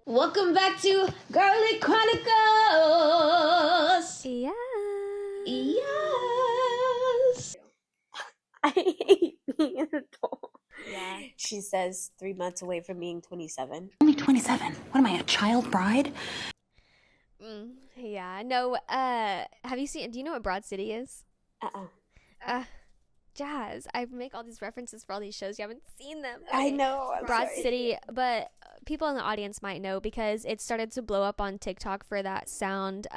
Welcome back to Girly Chronicles. Yeah. Yes. I hate being an adult. Yeah. She says 3 months away from being 27. Only 27. What am I, a child bride? Yeah. No, have you seen, do you know what Broad City is? Jazz. I make all these references for all these shows. You haven't seen them. I know. Broad City, but people in the audience might know because it started to blow up on TikTok for that sound.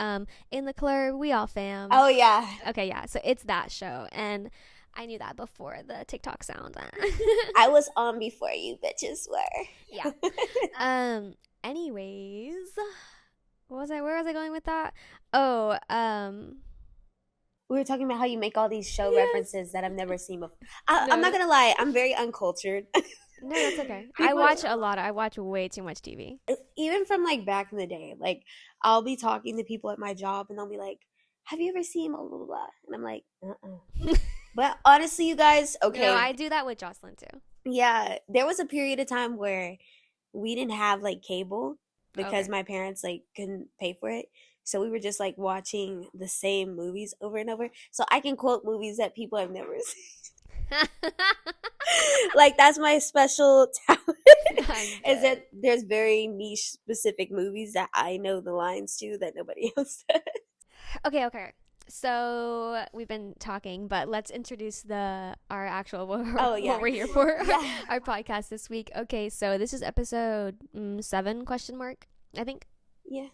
In the club, we all fam. Oh, yeah. Okay, yeah. So it's that show, and I knew that before the TikTok sound. I was on before you bitches were. Yeah. Anyways, where was I going with that? Oh, We were talking about how you make all these show Yes. references that I've never seen before. I'm not going to lie. I'm very uncultured. no, that's okay. I watch a lot. I watch way too much TV. Even from like back in the day. Like I'll be talking to people at my job and they'll be like, have you ever seen blah, blah, blah? And I'm like, But honestly, you guys, okay. No, I do that with Jocelyn too. Yeah, there was a period of time where we didn't have like cable because Okay. my parents like couldn't pay for it. So we were just like watching the same movies over and over. So I can quote movies that people have never seen. Like that's my special talent. Is that there's very niche specific movies that I know the lines to that nobody else does. Okay. So we've been talking, but let's introduce our actual what we're here for. Yeah. Our podcast this week. Okay, so this is episode 7 question mark, I think. Yeah.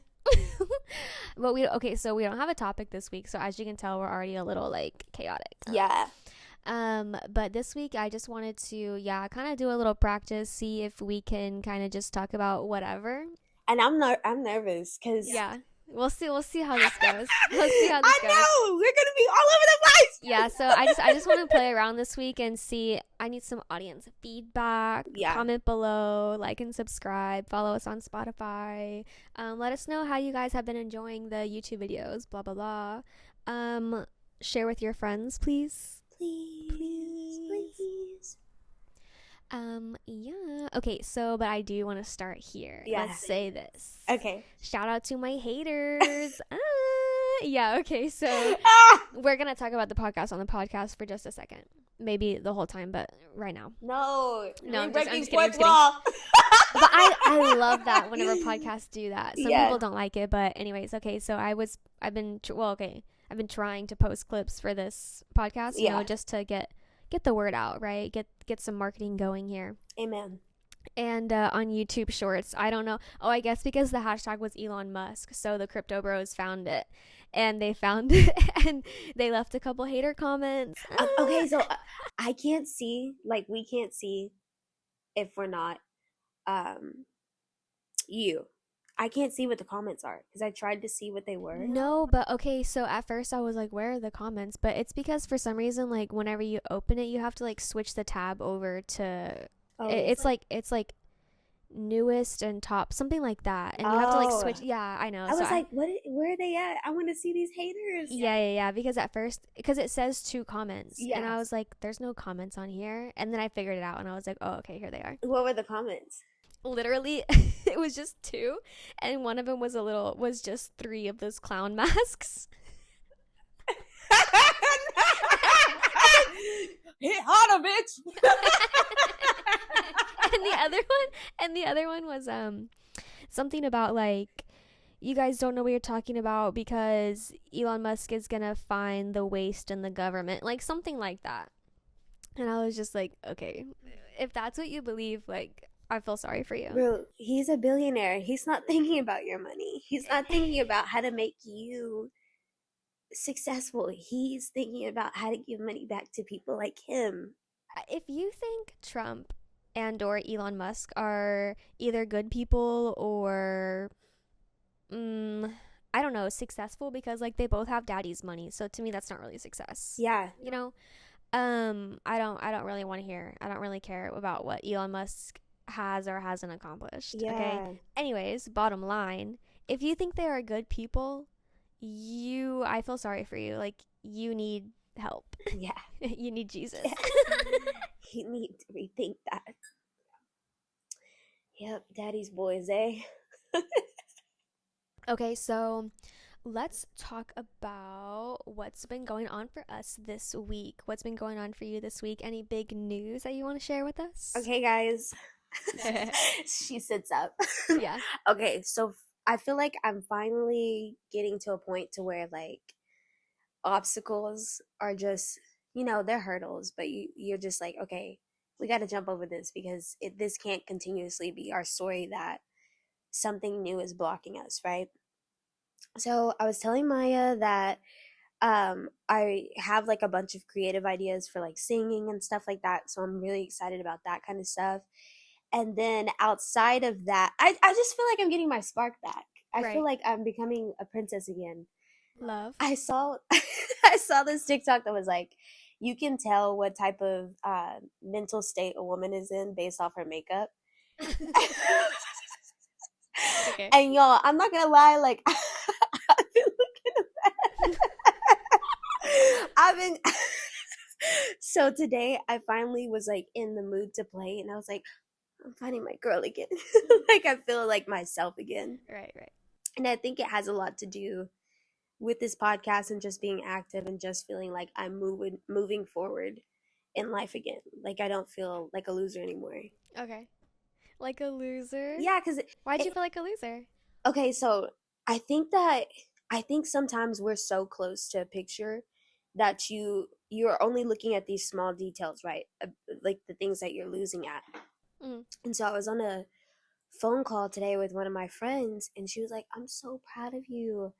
But so we don't have a topic this week, so as you can tell, we're already a little like chaotic. Yeah. But this week I just wanted to kind of do a little practice, see if we can kind of just talk about whatever. And I'm nervous because We'll see how this goes. We'll see how this I goes. know we're gonna be all over the place. Yeah, so I just want to play around this week and see. I need some audience feedback. Yeah. Comment below, like and subscribe, follow us on Spotify. Let us know how you guys have been enjoying the YouTube videos, blah blah blah. Share with your friends, please. Please. Yeah. Okay, so but I do want to start here. Yeah. Let's say this. Okay. Shout out to my haters. Yeah, okay, so we're gonna talk about the podcast on the podcast for just a second. Maybe the whole time, but right now. No, I'm breaking just kidding, I'm fourth just wall. But I love that whenever podcasts do that. Some Yeah. people don't like it, but anyways, okay, so I've been trying to post clips for this podcast, you know, just to get the word out, right? Get some marketing going here. Amen. And on YouTube Shorts, I don't know. Oh, I guess because the hashtag was Elon Musk, so the crypto bros found it, and they found it, and they left a couple hater comments. Okay, so I can't see, like, we can't see if we're not, you. I can't see what the comments are because I tried to see what they were. No, but okay, so at first I was like, where are the comments? But it's because for some reason, like, whenever you open it, you have to like switch the tab over to it's like newest and top, something like that, and you have to like switch. Yeah, I know. I was like, where are they at? I want to see these haters. Yeah, because at first, because it says 2 comments, and I Yes. was like, there's no comments on here, and then I figured it out, and I was like, oh, okay, here they are. What were the comments? Literally, it was just 2, and one of them was just 3 of those clown masks. Hit harder, bitch. and the other one was something about like, you guys don't know what you're talking about because Elon Musk is gonna find the waste in the government, like something like that. And I was just like, okay, if that's what you believe, like, I feel sorry for you. Bro, he's a billionaire. He's not thinking about your money. He's not thinking about how to make you successful. He's thinking about how to give money back to people like him. If you think Trump and or Elon Musk are either good people or I don't know, successful, because like they both have daddy's money, so to me that's not really success. Yeah. You know, I don't really want to hear. I don't really care about what Elon Musk has or hasn't accomplished. Yeah. Okay. Anyways, bottom line, if you think they are good people, I feel sorry for you. Like, you need help. Yeah. You need Jesus. You need to rethink that. Yep, daddy's boys, eh? Okay, so let's talk about what's been going on for us this week. What's been going on for you this week? Any big news that you want to share with us? Okay, guys. She sits up. Yeah. Okay, so I feel like I'm finally getting to a point to where like obstacles are just, they're hurdles, but you're just like, okay, we got to jump over this because this can't continuously be our story that something new is blocking us, right? So I was telling Maya that I have like a bunch of creative ideas for like singing and stuff like that, so I'm really excited about that kind of stuff. And then outside of that, I just feel like I'm getting my spark back. I feel Right. like I'm becoming a princess again. Love. I saw I saw this TikTok that was like, you can tell what type of mental state a woman is in based off her makeup. Okay. And y'all, I'm not gonna lie, like I've been looking at that. I've been so today I finally was like in the mood to play, and I was like, I'm finding my girl again. Like I feel like myself again. Right. And I think it has a lot to do with this podcast and just being active and just feeling like I'm moving forward in life again. Like I don't feel like a loser anymore. Okay. Like a loser? Yeah, because Why'd you feel like a loser? okay, so I think sometimes we're so close to a picture that you're only looking at these small details, right? Like the things that you're losing at. Mm. And so I was on a phone call today with one of my friends, and she was like, I'm so proud of you.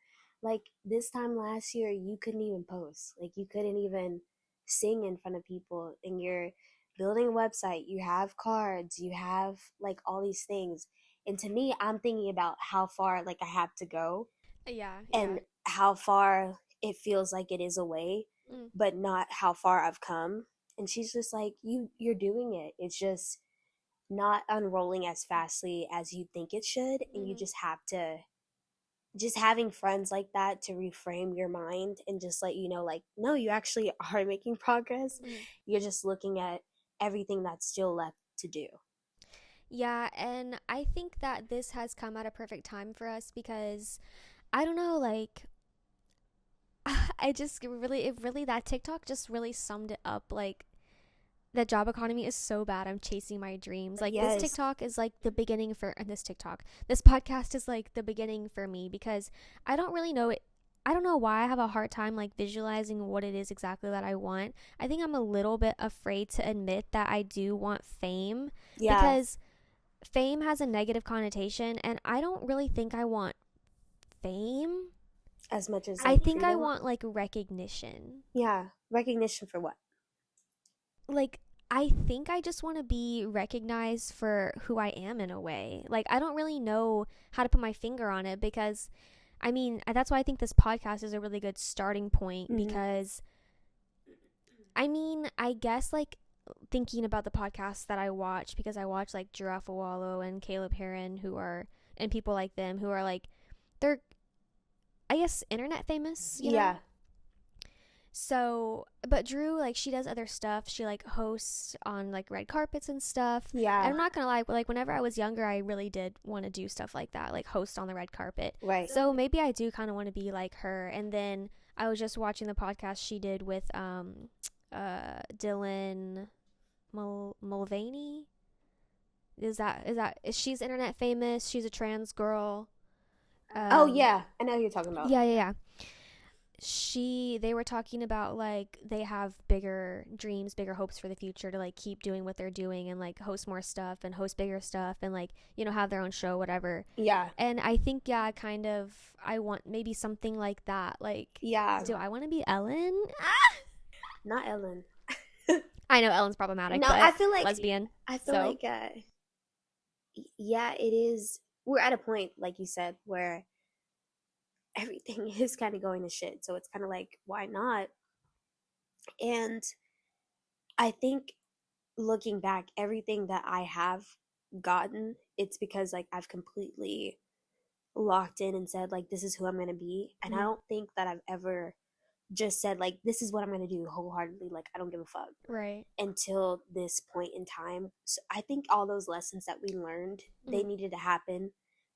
Like this time last year you couldn't even post, like you couldn't even sing in front of people, and you're building a website, you have cards, you have like all these things. And to me, I'm thinking about how far like I have to go Yeah. and how far it feels like it is away, Mm. but not how far I've come. And she's just like, you're doing it, it's just not unrolling as fastly as you think it should. And you just have to, just having friends like that to reframe your mind and just let you know, like, no, you actually are making progress. You're just looking at everything that's still left to do. Yeah, and I think that this has come at a perfect time for us because I don't know, like that TikTok just really summed it up. Like the job economy is so bad. I'm chasing my dreams. Like Yes. this TikTok is like the beginning for this podcast is like the beginning for me because I don't really know it. I don't know why I have a hard time like visualizing what it is exactly that I want. I think I'm a little bit afraid to admit that I do want fame because fame has a negative connotation and I don't really think I want fame as much as I think I freedom. want like recognition. Yeah, recognition for what? Like I think I just want to be recognized for who I am in a way. Like I don't really know how to put my finger on it because I mean, that's why I think this podcast is a really good starting point because I mean, I guess like thinking about the podcasts that I watch because I watch like Giraffe Wallow and Caleb Heron and people like them who are like they're I guess internet famous, you know? Yeah. So, but Drew, like, she does other stuff. She, like, hosts on, like, red carpets and stuff. Yeah. And I'm not gonna lie, like, whenever I was younger, I really did want to do stuff like that, like, host on the red carpet. Right. So maybe I do kind of want to be like her. And then I was just watching the podcast she did with, Dylan Mulvaney. She's internet famous. She's a trans girl. Oh, yeah. I know who you're talking about. Yeah. They were talking about like they have bigger dreams, bigger hopes for the future to like keep doing what they're doing and like host more stuff and host bigger stuff and like, you know, have their own show, whatever. Yeah. And I think, yeah, kind of, I want maybe something like that. Like, yeah. Do I want to be Ellen? Not Ellen. I know Ellen's problematic, no, but I feel like lesbian. I feel like, yeah, it is. We're at a point, like you said, where everything is kind of going to shit. So it's kind of like, why not? And I think looking back, everything that I have gotten, it's because like I've completely locked in and said like, this is who I'm going to be. And I don't think that I've ever just said like, this is what I'm going to do wholeheartedly. Like, I don't give a fuck. Right. Until this point in time. So I think all those lessons that we learned, they needed to happen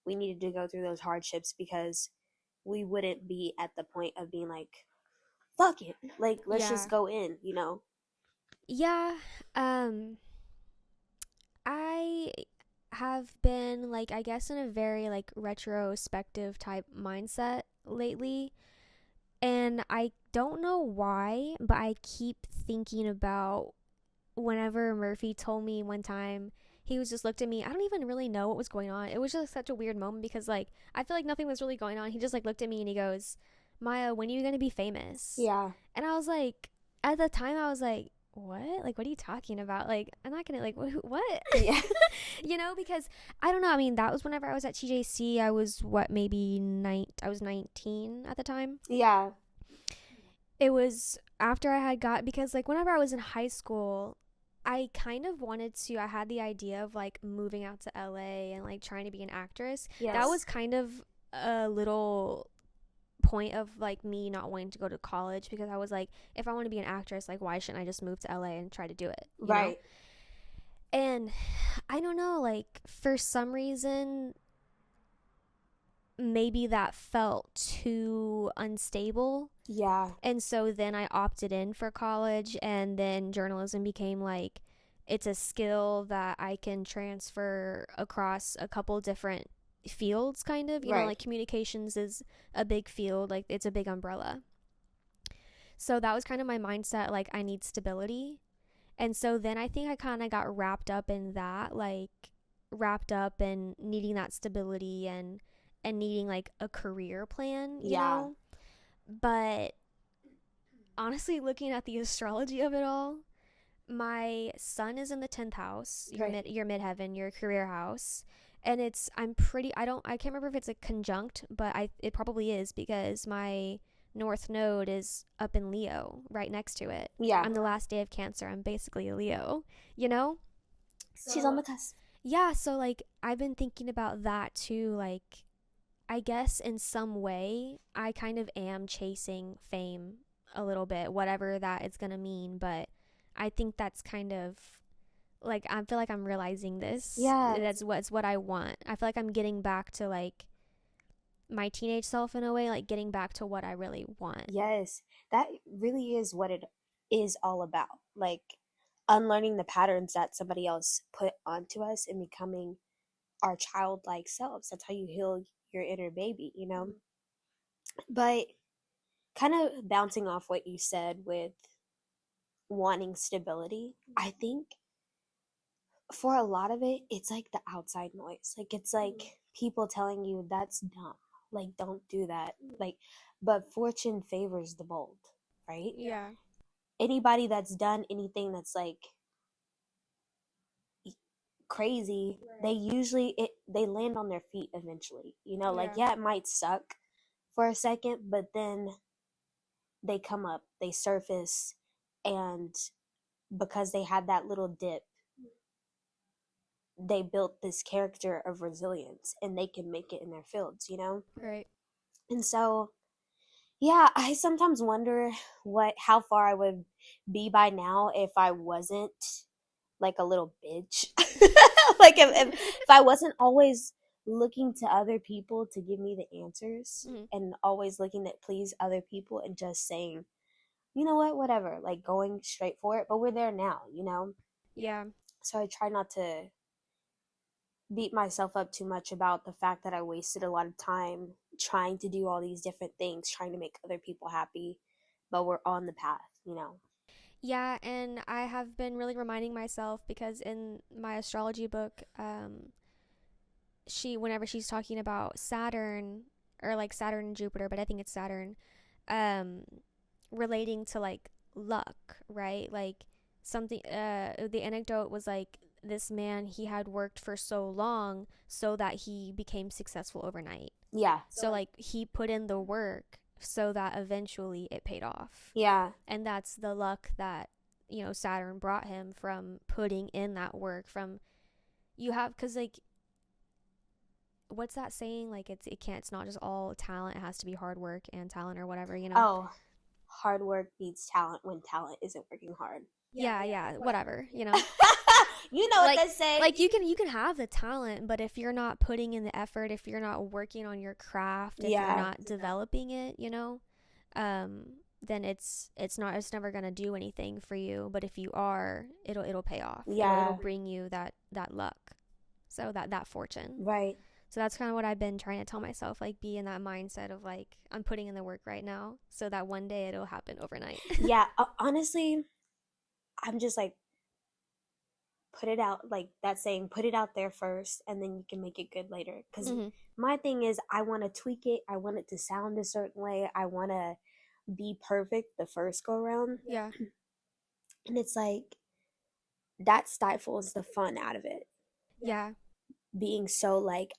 we needed to go through those hardships because we wouldn't be at the point of being like, fuck it, like let's just go in, you know. Yeah. I have been, like, I guess in a very like retrospective type mindset lately, and I don't know why, but I keep thinking about whenever Murphy told me one time, he was just looked at me. I don't even really know what was going on. It was just such a weird moment because like I feel like nothing was really going on. He just like looked at me and he goes, Maya, when are you gonna be famous? Yeah. And I was like, at the time I was like, what? Like, what are you talking about? Like, I'm not gonna, like, what? Yeah. You know, because I don't know. I mean, that was whenever I was at TJC. I was I was 19 at the time. Yeah. It was after I had got, because like whenever I was in high school, I kind of wanted to, I had the idea of like moving out to LA and like trying to be an actress. Yes. That was kind of a little point of like me not wanting to go to college, because I was like, if I want to be an actress, like why shouldn't I just move to LA and try to do it, you right know? And I don't know, like for some reason maybe that felt too unstable. Yeah. And so then I opted in for college, and then journalism became like, it's a skill that I can transfer across a couple different fields, kind of, you know, like communications is a big field, like it's a big umbrella. So that was kind of my mindset, like I need stability. And so then I think I kind of got wrapped up in that, like wrapped up in needing that stability and needing like a career plan, you know? But honestly, looking at the astrology of it all, my sun is in the 10th house, your midheaven, your career house. And it's, I can't remember if it's a conjunct, but it probably is, because my north node is up in Leo right next to it. Yeah. I'm the last day of Cancer. I'm basically a Leo, you know? She's on the cusp. Yeah. So like, I've been thinking about that too. Like, I guess in some way I kind of am chasing fame a little bit, whatever that is going to mean. But I think that's kind of like, I feel like I'm realizing this. Yeah. That's what I want. I feel like I'm getting back to like my teenage self in a way, like getting back to what I really want. Yes. That really is what it is all about. Like unlearning the patterns that somebody else put onto us and becoming our childlike selves. That's how you heal your inner baby, you know? But kind of bouncing off what you said with wanting stability, I think for a lot of it, it's like the outside noise. Like it's like people telling you that's dumb. Like don't do that. Like, but fortune favors the bold, right? Yeah. Anybody that's done anything that's like crazy, they usually they land on their feet eventually, you know. Like yeah, it might suck for a second, but then they come up, they surface, and because they had that little dip, they built this character of resilience, and they can make it in their fields, you know. Right. And so yeah, I sometimes wonder how far I would be by now if I wasn't like a little bitch. Like if I wasn't always looking to other people to give me the answers, and always looking to please other people and just saying, you know what, whatever, like going straight for it. But we're there now, you know? Yeah. So I try not to beat myself up too much about the fact that I wasted a lot of time trying to do all these different things, trying to make other people happy, but we're on the path, you know? Yeah, and I have been really reminding myself, because in my astrology book, whenever she's talking about Saturn, or like Saturn and Jupiter, but I think it's Saturn, relating to like luck, right? Like something, the anecdote was like, this man, he had worked for so long so that he became successful overnight. Yeah. So like he put in the work so that eventually it paid off. Yeah. And that's the luck that, you know, Saturn brought him from putting in that work. From you have, because like, what's that saying? Like it's not just all talent. It has to be hard work and talent, or whatever, you know? Oh, hard work beats talent when talent isn't working hard. Yeah, whatever, you know? You know what they say. Like you can have the talent, but if you're not putting in the effort, if you're not working on your craft, if you're not developing it, then it's never gonna do anything for you. But if you are, it'll pay off. It'll bring you that luck, so that fortune. Right. So that's kind of what I've been trying to tell myself, like, be in that mindset of like, I'm putting in the work right now so that one day it'll happen overnight. Yeah, honestly, I'm just like, put it out, like that saying, put it out there first and then you can make it good later. Because my thing is, I want to tweak it. I want it to sound a certain way. I want to be perfect the first go round. Yeah. And it's like, that stifles the fun out of it. Yeah. Being so like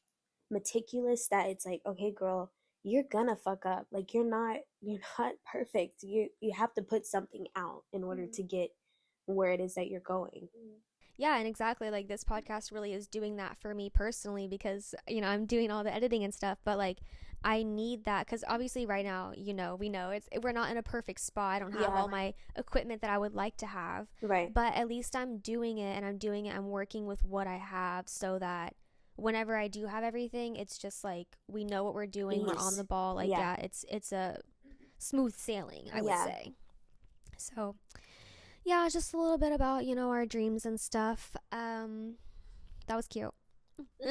meticulous that it's like, okay, girl, you're gonna fuck up. Like, you're not perfect. You have to put something out in order to get where it is that you're going. Yeah, and exactly, like, this podcast really is doing that for me personally because, I'm doing all the editing and stuff, but, like, I need that because obviously right now, we know we're not in a perfect spot. I don't have all my equipment that I would like to have. Right. But at least I'm doing it, and I'm working with what I have so that whenever I do have everything, it's just, like, we know what we're doing. We're on the ball. Like, it's a smooth sailing, I would say. So... yeah, just a little bit about, our dreams and stuff. That was cute.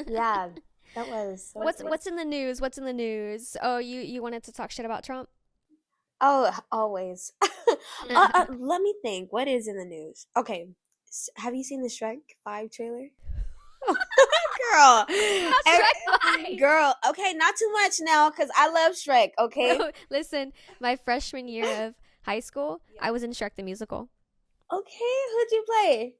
Yeah, that was. What's in the news? What's in the news? Oh, you wanted to talk shit about Trump? Oh, always. Let me think. What is in the news? Okay, have you seen the Shrek 5 trailer? Girl. Shrek 5. Girl, okay, not too much now, because I love Shrek, okay? Listen, my freshman year of high school, I was in Shrek the Musical. Okay, who'd you play?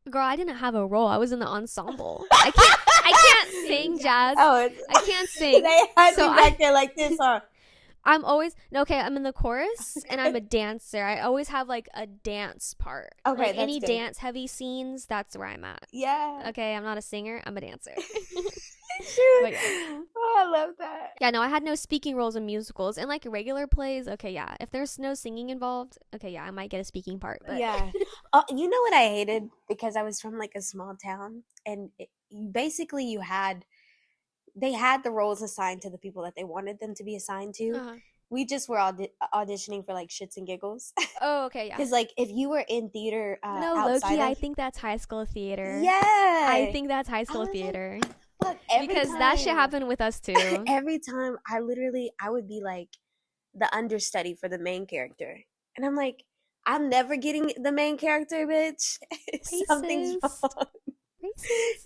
Girl, I didn't have a role. I was in the ensemble. I can't sing, Jazz. I can't sing. They had me back there like this, huh? I'm in the chorus and I'm a dancer. I always have like a dance part. Okay, like that's any good. dance heavy scenes, that's where I'm at. Yeah. Okay, I'm not a singer, I'm a dancer. But yeah. Oh, I love that. Yeah, no, I had no speaking roles in musicals. And like regular plays, okay, yeah. If there's no singing involved, okay, yeah, I might get a speaking part. But yeah. You know what I hated? Because I was from like a small town, and basically they had the roles assigned to the people that they wanted them to be assigned to. Uh-huh. We just were auditioning for like shits and giggles. Oh, okay, yeah. Because like if you were in theater, no, Loki, I think that's high school theater. Yeah, I think that's high school theater. Like, because that shit happened with us too. Every time I would be like the understudy for the main character, and I'm like, I'm never getting the main character, bitch. Something's wrong. Racist.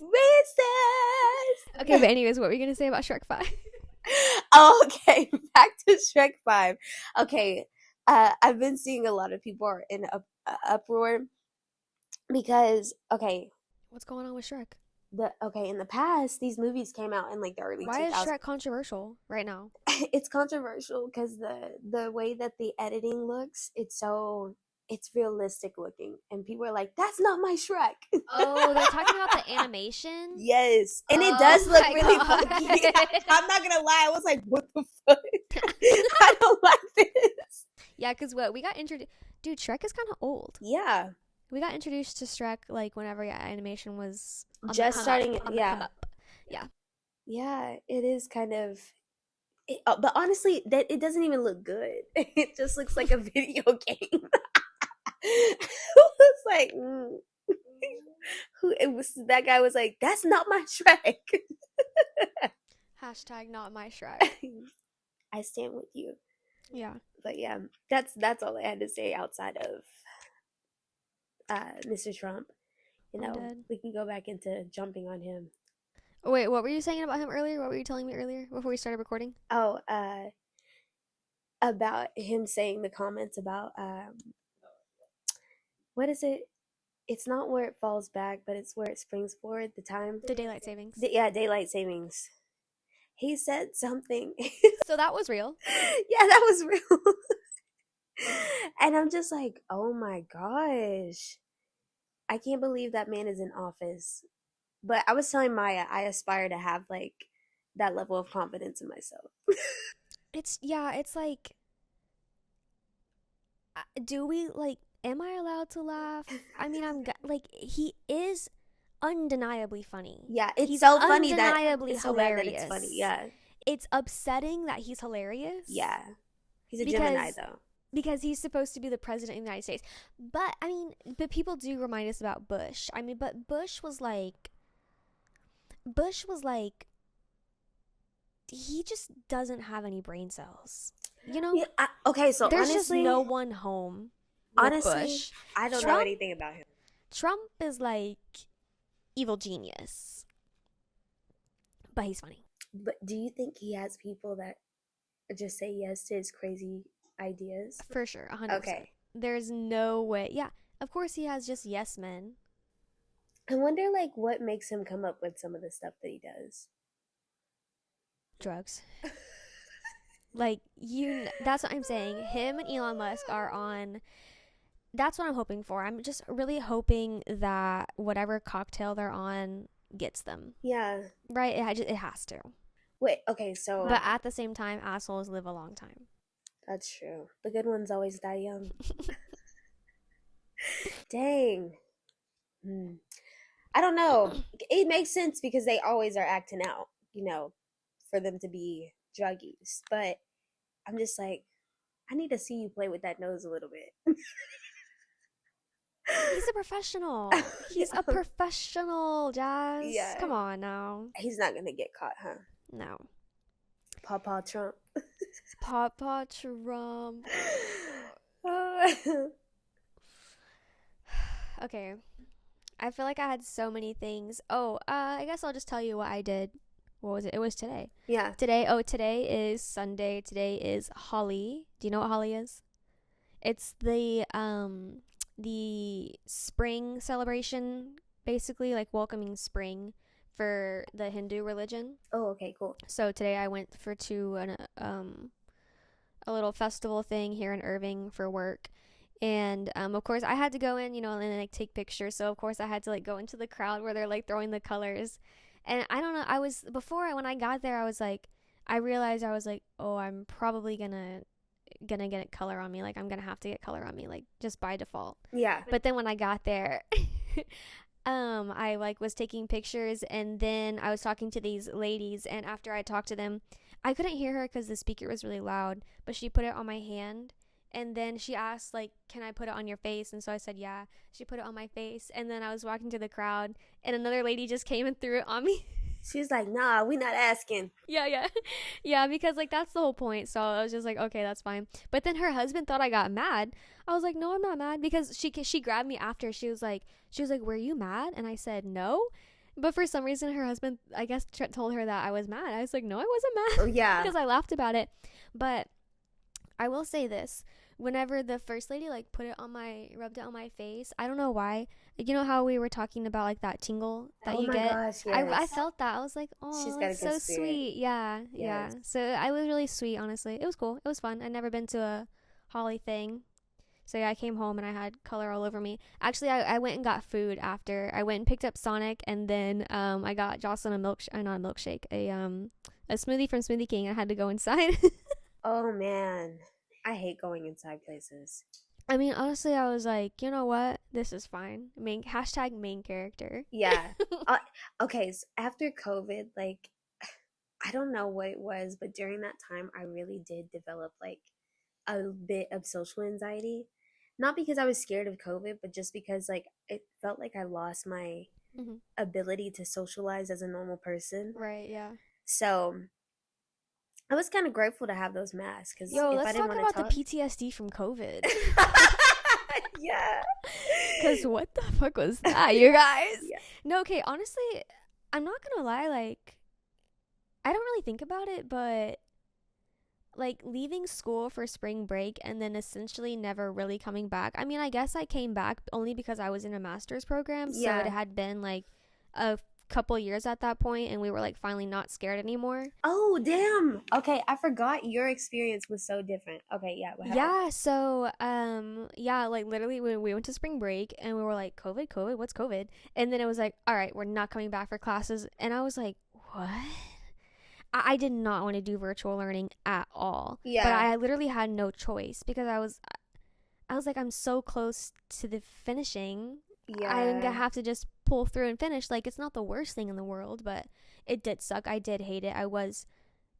Okay, but anyways, what were you gonna say about Shrek 5? Okay, back to Shrek 5. Okay, I've been seeing a lot of people are in a uproar because what's going on with Shrek? In the past, these movies came out in like the early 2000s. Why is Shrek controversial right now? It's controversial because the way that the editing looks, it's realistic looking, and people are like, "That's not my Shrek." Oh, they're talking about the animation. Yes, and it does look really funky. I'm not gonna lie, I was like, "What the fuck?" I don't like this. Yeah, because we got introduced. Dude, Shrek is kind of old. Yeah, we got introduced to Shrek like whenever animation was just starting. Yeah, it is kind of. But honestly, that it doesn't even look good. It just looks like a video game. It was like, that guy was like, "That's not my Shrek." Hashtag not my Shrek. I stand with you. Yeah. But yeah, that's all I had to say outside of Mr. Trump. We can go back into jumping on him. Wait, what were you saying about him earlier? What were you telling me earlier before we started recording? Oh, about him saying the comments about what is it? It's not where it falls back, but it's where it springs forward. The time. The daylight savings. Daylight savings. He said something. So that was real. Yeah, that was real. And I'm just like, oh my gosh. I can't believe that man is in office. But I was telling Maya, I aspire to have like that level of confidence in myself. It's like, am I allowed to laugh? I mean, he is undeniably funny. Yeah, it's He's so funny that undeniably it's so bad hilarious. that it's funny. Yeah, It's upsetting that he's hilarious. yeah. He's a Gemini though. Because he's supposed to be the president of the United States. But I mean, but people do remind us about Bush. I mean, but Bush was like he just doesn't have any brain cells. You know? Yeah, okay, so there's honestly, just no one home with honestly, Bush. I don't know Trump- anything about him. Trump is like evil genius. But he's funny. But do you think he has people that just say yes to his crazy ideas? For sure, 100%. Okay. There's no way. Yeah, of course he has just yes men. I wonder, like, what makes him come up with some of the stuff that he does. Drugs. Like, that's what I'm saying. Him and Elon Musk are on. That's what I'm hoping for. I'm just really hoping that whatever cocktail they're on gets them. Yeah. Right? It has to. Wait, okay, so... But at the same time, assholes live a long time. That's true. The good ones always die young. Dang. I don't know. It makes sense because they always are acting out, you know, for them to be druggies. But I'm just like, I need to see you play with that nose a little bit. He's a professional. He's a professional, Jazz. Yeah. Come on now. He's not going to get caught, huh? No. Papa Trump. Papa Trump. Okay. I feel like I had so many things. Oh, I guess I'll just tell you what I did. What was it? It was today. Yeah. Today is Sunday. Today is Holly. Do you know what Holly is? It's the spring celebration, basically, like welcoming spring for the Hindu religion. Oh, okay, cool. So today I went to a little festival thing here in Irving for work. And of course I had to go in, you know, and like take pictures. So of course I had to like go into the crowd where they're like throwing the colors. And I don't know, when I got there, I realized I was like, oh, I'm probably gonna get color on me. Like I'm gonna have to get color on me, like just by default. Yeah. But then when I got there, I like was taking pictures, and then I was talking to these ladies, and after I talked to them, I couldn't hear her because the speaker was really loud, but she put it on my hand. And then she asked, like, can I put it on your face? And so I said, yeah. She put it on my face. And then I was walking to the crowd, and another lady just came and threw it on me. She's like, nah, we not asking. Yeah. Yeah, because, like, that's the whole point. So I was just like, okay, that's fine. But then her husband thought I got mad. I was like, no, I'm not mad. Because she grabbed me after. She was like, were you mad? And I said, no. But for some reason, her husband, I guess, told her that I was mad. I was like, no, I wasn't mad. Oh, yeah. Because I laughed about it. But I will say this. Whenever the first lady like rubbed it on my face, I don't know why. You know how we were talking about like that tingle that you get? Gosh, yes. I felt that. I was like, oh, She's got that's a good so spirit. sweet. Yeah. Yes. So I was really sweet, honestly. It was cool. It was fun. I'd never been to a Holly thing. So yeah, I came home and I had color all over me. Actually, I went and got food after. I went and picked up Sonic, and then I got Jocelyn not a milkshake, a smoothie from Smoothie King. I had to go inside. Oh, man. I hate going inside places. I mean, honestly, I was like, you know what? This is fine. Main character. Yeah. Okay, so after COVID, like, I don't know what it was, but during that time, I really did develop, like, a bit of social anxiety. Not because I was scared of COVID, but just because, like, it felt like I lost my ability to socialize as a normal person. Right, yeah. So I was kind of grateful to have those masks. Cause Yo, if let's I didn't talk wanna about the PTSD from COVID. Yeah. Because what the fuck was that, you guys? Yeah. No, okay, honestly, I'm not gonna lie, like, I don't really think about it, but, like, leaving school for spring break and then essentially never really coming back. I mean, I guess I came back only because I was in a master's program, so Yeah. it had been, like, a couple years at that point, and we were, like, finally not scared anymore. Oh, damn. Okay, I forgot your experience was so different. Okay, yeah. What happened? Yeah, so, yeah, like, literally, when we went to spring break, and we were like, COVID, what's COVID? And then it was like, all right, we're not coming back for classes, and I was like, what? I did not want to do virtual learning at all. Yeah. But I literally had no choice, because I was like, I'm so close to the finishing. Yeah. I'm gonna have to just pull through and finish. Like, it's not the worst thing in the world, but it did suck. I did hate it. I was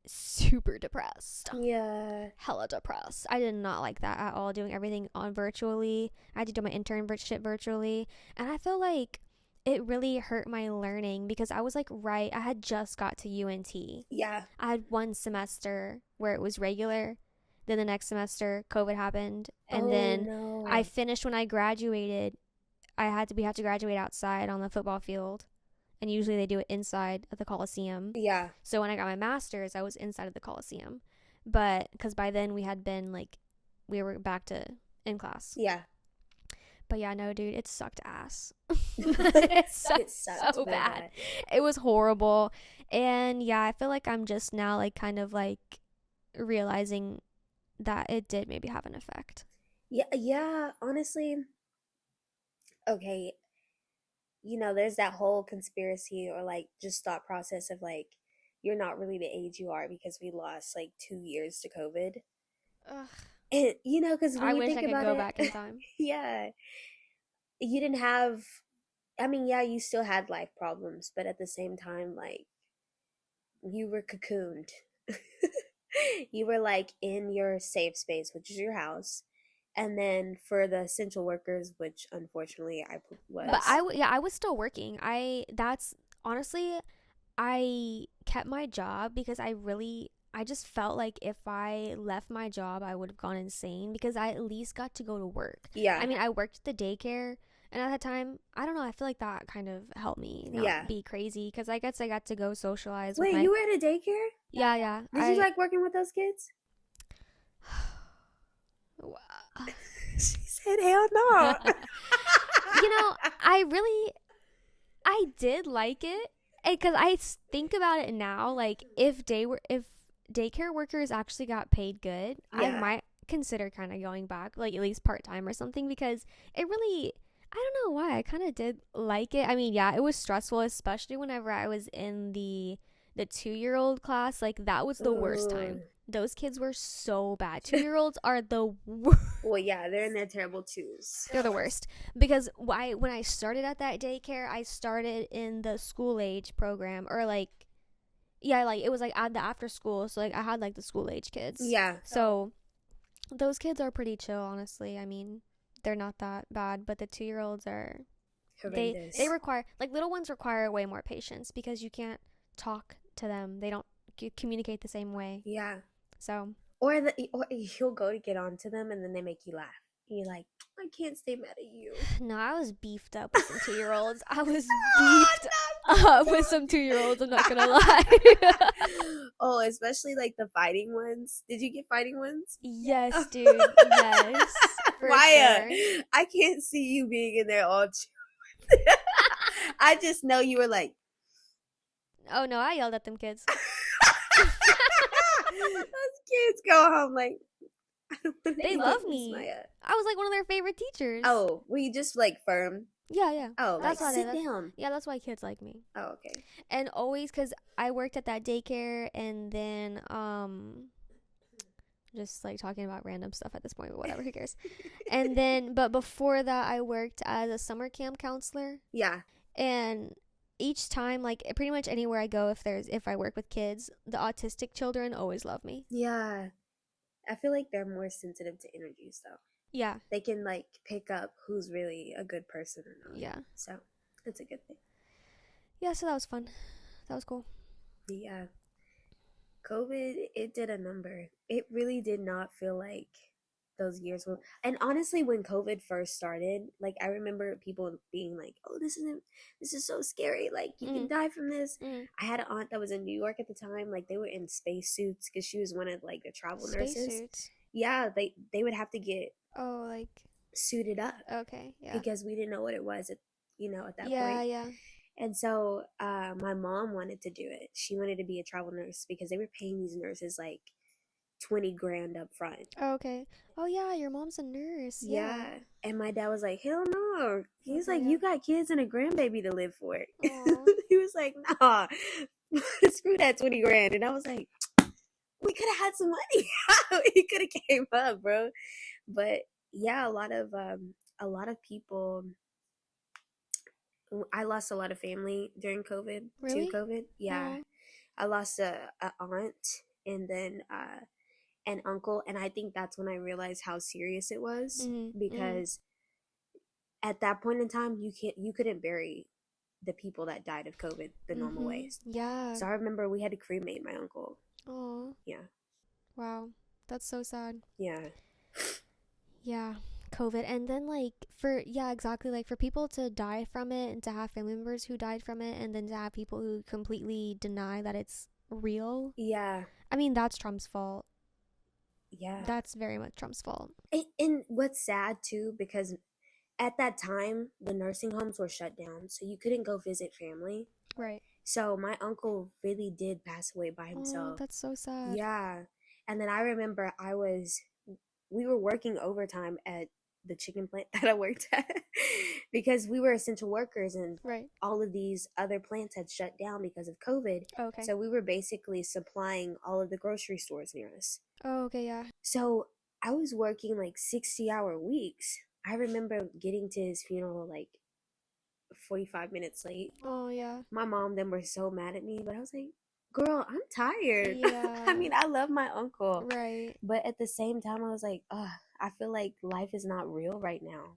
super depressed. Yeah. Hella depressed. I did not like that at all, doing everything on virtually. I had to do my internship virtually, and I feel like it really hurt my learning because I was like, I had just got to UNT. Yeah. I had one semester where it was regular, then the next semester COVID happened, and then I finished when I graduated. We had to graduate outside on the football field, and usually they do it inside of the Coliseum. Yeah. So when I got my master's, I was inside of the Coliseum, but because by then we were back to in class. Yeah. But yeah, no, dude, it sucked ass. It sucked so bad. It was horrible. And yeah, I feel like I'm just now like kind of like realizing that it did maybe have an effect. Yeah, honestly. Okay, there's that whole conspiracy or like just thought process of like you're not really the age you are because we lost like 2 years to COVID. Ugh. And because I wish I could go back in time. Yeah, you didn't have. I mean, yeah, you still had life problems, but at the same time, like you were cocooned. You were like in your safe space, which is your house. And then for the essential workers, which unfortunately I was. But I was still working. Honestly, I kept my job because I just felt like if I left my job, I would have gone insane because I at least got to go to work. Yeah. I mean, I worked at the daycare, and at that time, I don't know, I feel like that kind of helped me not be crazy because I guess I got to go socialize. Wait, you were at a daycare? Yeah. Did you like working with those kids? She said, hell no. I did like it because I think about it now. Like, if daycare workers actually got paid good, I might consider kind of going back, like at least part-time or something, because it really, I don't know why, I kind of did like it. I mean, yeah, it was stressful, especially whenever I was in the 2-year-old class. Like, that was the worst time. Those kids were so bad. 2-year-olds are the worst. Well, yeah, they're in their terrible twos. They're the worst. Because when I started at that daycare, I started in the school age program, or like, yeah, like it was like at the after school. So like I had like the school age kids. Yeah. So those kids are pretty chill, honestly. I mean, they're not that bad, but the 2-year-olds are horrendous. They require, like, little ones require way more patience because you can't talk to them. They don't communicate the same way. Yeah. So, or you'll go to get onto them and then they make you laugh. And you're like, I can't stay mad at you. No, I was beefed up with some 2-year-olds. I was beefed up with some 2-year-olds. I'm not gonna lie. Oh, especially like the fighting ones. Did you get fighting ones? Yes, dude. Yes. Maya, sure. I can't see you being in there all I just know you were like. Oh no, I yelled at them kids. Those kids go home like, I don't want they love me. Maya. I was like one of their favorite teachers. Oh, were you just like firm? Yeah. Oh, that's like, why sit down. Yeah, that's why kids like me. Oh, okay. And always, because I worked at that daycare, and then just like talking about random stuff at this point, but whatever, who cares. And then, but before that, I worked as a summer camp counselor. Yeah. And each time, like pretty much anywhere I go, if I work with kids, the autistic children always love me. Yeah. I feel like they're more sensitive to energies though. Yeah. They can like pick up who's really a good person or not. Yeah. So it's a good thing. Yeah, so that was fun. That was cool. Yeah. COVID, it did a number. It really did not feel like those years were. And honestly, when COVID first started, like I remember people being like, "Oh, this is so scary. Like you can die from this." I had an aunt that was in New York at the time. Like they were in spacesuits because she was one of like the travel nurses. Spacesuits? Yeah, they would have to get like suited up. Okay, yeah. Because we didn't know what it was at that point. Yeah. And so my mom wanted to do it. She wanted to be a travel nurse because they were paying these nurses like $20,000 up front. Oh, okay. Oh yeah, your mom's a nurse. Yeah. And my dad was like, hell no. He's like, you got kids and a grandbaby to live for it. He was like, nah, screw that $20,000. And I was like, we could have had some money. He could have came up, bro. But yeah, a lot of people I lost a lot of family during COVID. Really? To COVID, yeah. Aw. I lost a aunt and then an uncle, and I think that's when I realized how serious it was because at that point in time, you couldn't bury the people that died of COVID the normal ways. Yeah. So I remember we had to cremate my uncle. Oh. Yeah. Wow. That's so sad. Yeah. Yeah. COVID. And then exactly, like for people to die from it and to have family members who died from it and then to have people who completely deny that it's real. Yeah. I mean, that's Trump's fault. Yeah. That's very much Trump's fault. And what's sad too, because at that time the nursing homes were shut down, so you couldn't go visit family. Right. So my uncle really did pass away by himself. Oh, that's so sad. Yeah. And then I remember we were working overtime at the chicken plant that I worked at because we were essential workers and Right. all of these other plants had shut down because of COVID. Okay. So we were basically supplying all of the grocery stores near us. Oh, okay, yeah. So I was working like 60-hour weeks. I remember getting to his funeral like 45 minutes late. Oh, yeah. My mom then were so mad at me, but I was like, girl, I'm tired. Yeah. I mean, I love my uncle. Right. But at the same time, I was like, I feel like life is not real right now.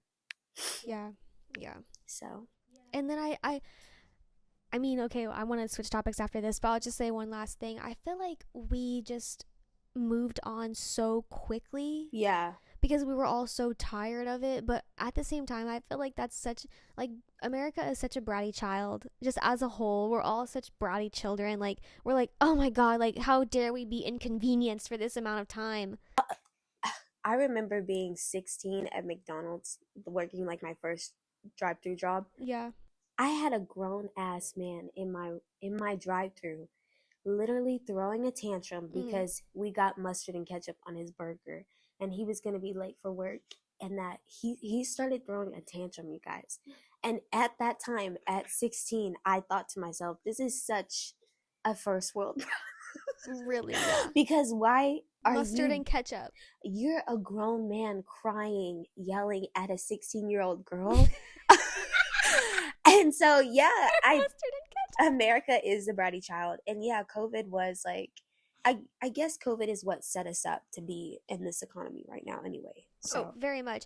Yeah. Yeah. So. And then I mean, okay, I want to switch topics after this, but I'll just say one last thing. I feel like we just moved on so quickly. Yeah. Because we were all so tired of it, but at the same time I feel like that's such, like, America is such a bratty child. Just as a whole, we're all such bratty children. Like, we're like, oh my god, like, how dare we be inconvenienced for this amount of time. I remember being 16 at McDonald's, working like my first drive-through job. Yeah. I had a grown ass man in my drive-through literally throwing a tantrum because we got mustard and ketchup on his burger and he was going to be late for work, and that he started throwing a tantrum, you guys. And at that time, at 16, I thought to myself, this is such a first world problem. Really, yeah. Because why are Mustard and ketchup. You're a grown man crying, yelling at a 16-year-old girl. And so, yeah, Mustard and ketchup. America is the bratty child. And yeah, COVID was like, I guess COVID is what set us up to be in this economy right now anyway. So. Oh, very much.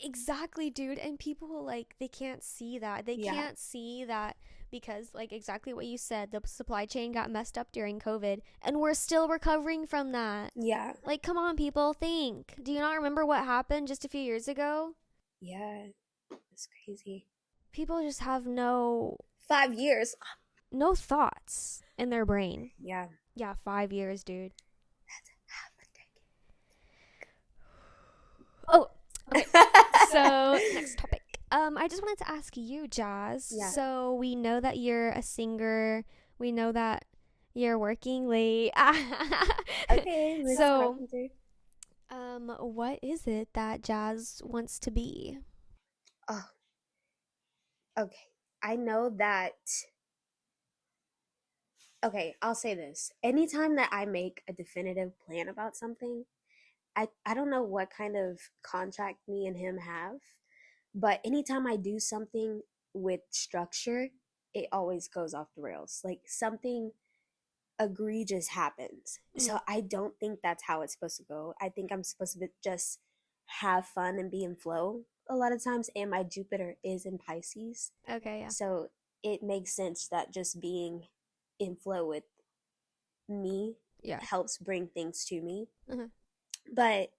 Exactly, dude. And people, like, they can't see that. They can't see that because, like, exactly what you said, the supply chain got messed up during COVID, and we're still recovering from that. Yeah. Like, come on, people, think. Do you not remember what happened just a few years ago? Yeah, it's crazy. People just have 5 years. no thoughts in their brain. Yeah. Yeah, 5 years, dude. That's half a decade. Oh, okay. So, next topic. I just wanted to ask you, Jazz. Yeah. So, we know that you're a singer. We know that you're working late. Okay. So, what is it that Jazz wants to be? Oh. Okay. I know that. Okay, I'll say this. Anytime that I make a definitive plan about something, I don't know what kind of contract me and him have, but anytime I do something with structure, it always goes off the rails. Like something egregious happens. So I don't think that's how it's supposed to go. I think I'm supposed to just have fun and be in flow a lot of times, and my Jupiter is in Pisces. Okay, yeah. So it makes sense that just being in flow with me helps bring things to me. But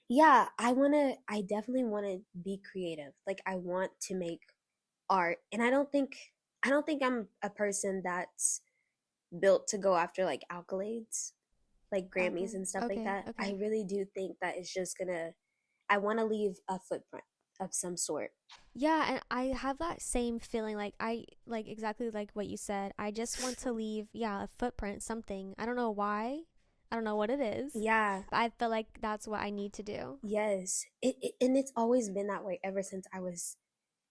yeah, I definitely want to be creative. Like I want to make art, and I don't think I'm a person that's built to go after like accolades, like Grammys and stuff like that. I really do think that it's just I want to leave a footprint of some sort. Yeah, and I have that same feeling. Like I like exactly like what you said. I just want to leave a footprint, something. I don't know why. I don't know what it is. Yeah. I feel like that's what I need to do. Yes. And it's always been that way ever since I was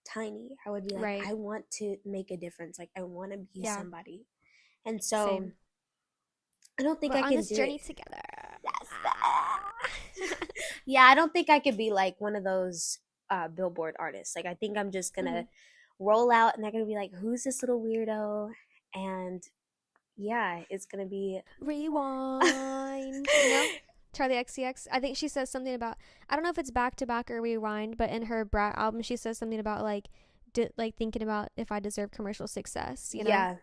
tiny. I would be like, I want to make a difference. Like I want to be somebody. And so Same. I don't think We're I on can this do journey it together. Yeah, I don't think I could be like one of those Billboard artists. Like I think I'm just gonna roll out and they're gonna be like, who's this little weirdo? And yeah, it's gonna be Rewind. Charlie XCX. I think she says something about, I don't know if it's back to back or rewind, but in her Brat album she says something about like thinking about if I deserve commercial success, yeah,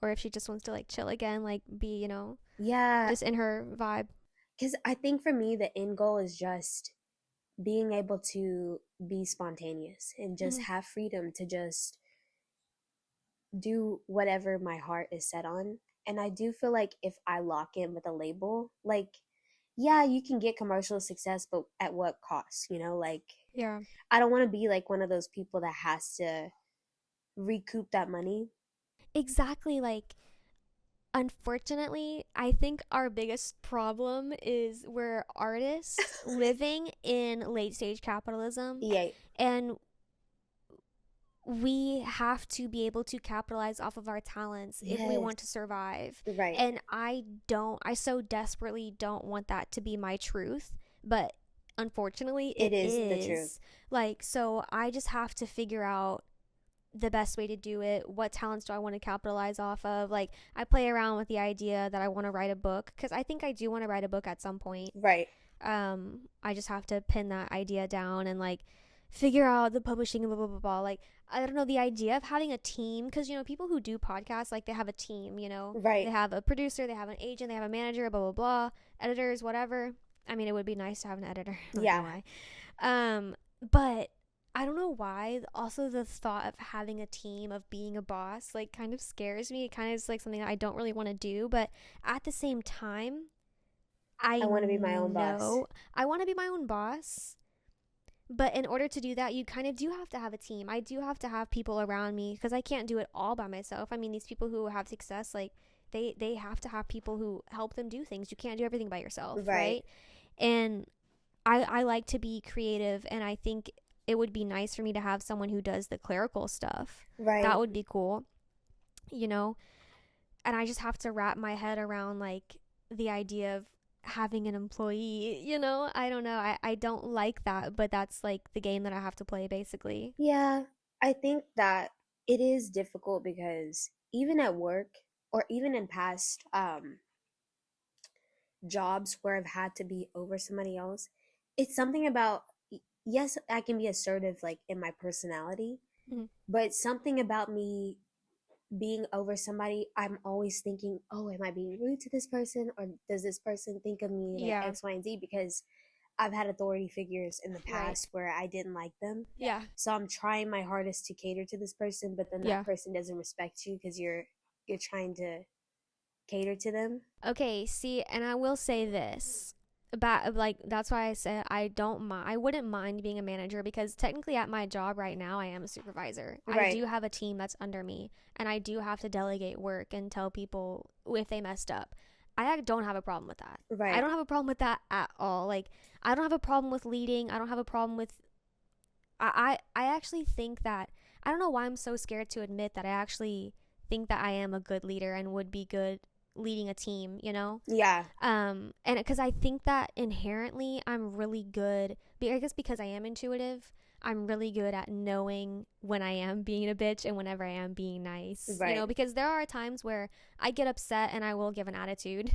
or if she just wants to like chill again, like be, yeah. just in her vibe. Because I think for me, the end goal is just being able to be spontaneous and just have freedom to just do whatever my heart is set on. And I do feel like if I lock in with a label, like, yeah, you can get commercial success, but at what cost? Like, Yeah. I don't want to be like one of those people that has to recoup that money. Exactly. Like, unfortunately, I think our biggest problem is we're artists living in late stage capitalism, Yeah, and we have to be able to capitalize off of our talents if we want to survive. right. And I so desperately don't want that to be my truth, but unfortunately it is the truth. Like, so I just have to figure out the best way to do it. What talents do I want to capitalize off of? Like, I play around with the idea that I want to write a book, because I think I do want to write a book at some point. Right. I just have to pin that idea down and like figure out the publishing and blah blah blah blah. Like, I don't know, the idea of having a team, because people who do podcasts, like, they have a team, Right. They have a producer, they have an agent, they have a manager, blah blah blah, editors, whatever. I mean, it would be nice to have an editor. Yeah. But I don't know why. Also, the thought of having a team, of being a boss, like, kind of scares me. It kind of is like something that I don't really want to do. But at the same time, I want to be my own boss. I want to be my own boss. But in order to do that, you kind of do have to have a team. I do have to have people around me, because I can't do it all by myself. I mean, these people who have success, like, they have to have people who help them do things. You can't do everything by yourself, right? And I like to be creative, and I think it would be nice for me to have someone who does the clerical stuff. Right. That would be cool, And I just have to wrap my head around, like, the idea of having an employee. I don't know, I don't like that, but that's like the game that I have to play, basically. Yeah, I think that it is difficult because even at work or even in past jobs where I've had to be over somebody else, it's something about, yes, I can be assertive, like, in my personality, but something about me being over somebody, I'm always thinking, oh, am I being rude to this person, or does this person think of me like X, Y, and Z? Because I've had authority figures in the past where I didn't like them. Yeah. So I'm trying my hardest to cater to this person, but then that person doesn't respect you because you're trying to cater to them. Okay, see, and I will say this about, like, that's why I said I wouldn't mind being a manager, because technically at my job right now I am a supervisor. Right. I do have a team that's under me, and I do have to delegate work and tell people if they messed up. I don't have a problem with that. Right. I don't have a problem with that at all. Like, I don't have a problem with leading. I don't have a problem with I actually think that, I don't know why I'm so scared to admit that I actually think that I am a good leader and would be good leading a team, Yeah. And because I think that inherently I'm really good, I guess because I am intuitive, I'm really good at knowing when I am being a bitch and whenever I am being nice. Right. Because there are times where I get upset and I will give an attitude.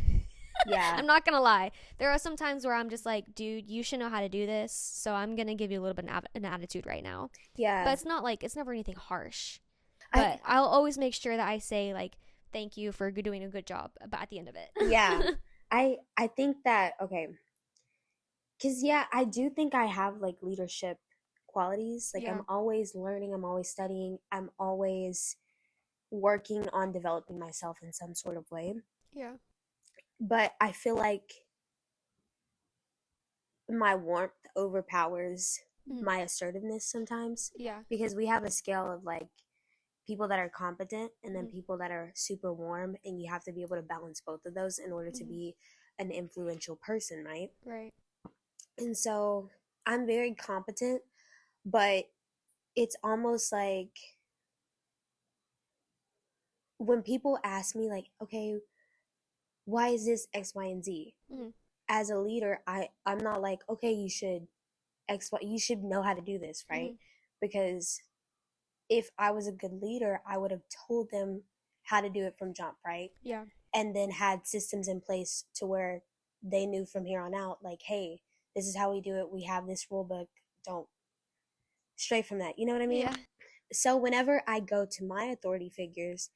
Yeah. I'm not gonna lie, there are some times where I'm just like, dude, you should know how to do this, so I'm gonna give you a little bit of an attitude right now. Yeah. But it's not like, it's never anything harsh. But I'll always make sure that I say, like, thank you for doing a good job, but at the end of it. Yeah. I think that, okay, because I do think I have, like, leadership qualities. Like, I'm always learning, I'm always studying, I'm always working on developing myself in some sort of way. Yeah. But I feel like my warmth overpowers my assertiveness sometimes. Yeah. Because we have a scale of, like, people that are competent and then people that are super warm, and you have to be able to balance both of those in order to be an influential person, right? Right. And so I'm very competent, but it's almost like when people ask me, like, okay, why is this X, Y, and Z? As a leader, I'm not like, okay, you should X, Y, you should know how to do this, right? Because if I was a good leader, I would have told them how to do it from jump, right? Yeah. And then had systems in place to where they knew from here on out, like, hey, this is how we do it. We have this rule book. Don't stray from that. You know what I mean? Yeah. So whenever I go to my authority figures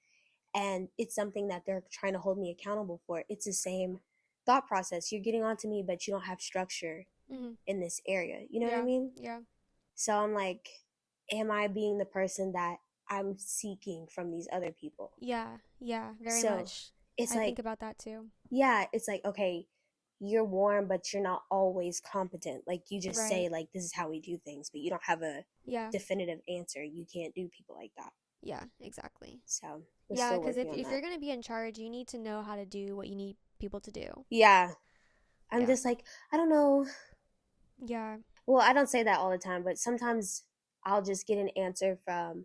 and it's something that they're trying to hold me accountable for, it's the same thought process. You're getting on to me, but you don't have structure in this area. You know what I mean? Yeah. So I'm like, am I being the person that I'm seeking from these other people? Yeah. Very So, much. It's I like, think about that too. yeah, it's like, okay, you're warm, but you're not always competent. Like, you just say, like, this is how we do things, but you don't have a definitive answer. You can't do people like that. Yeah, exactly. So, yeah, because if you're going to be in charge, you need to know how to do what you need people to do. Yeah. I'm just like, I don't know. Yeah. Well, I don't say that all the time, but sometimes I'll just get an answer from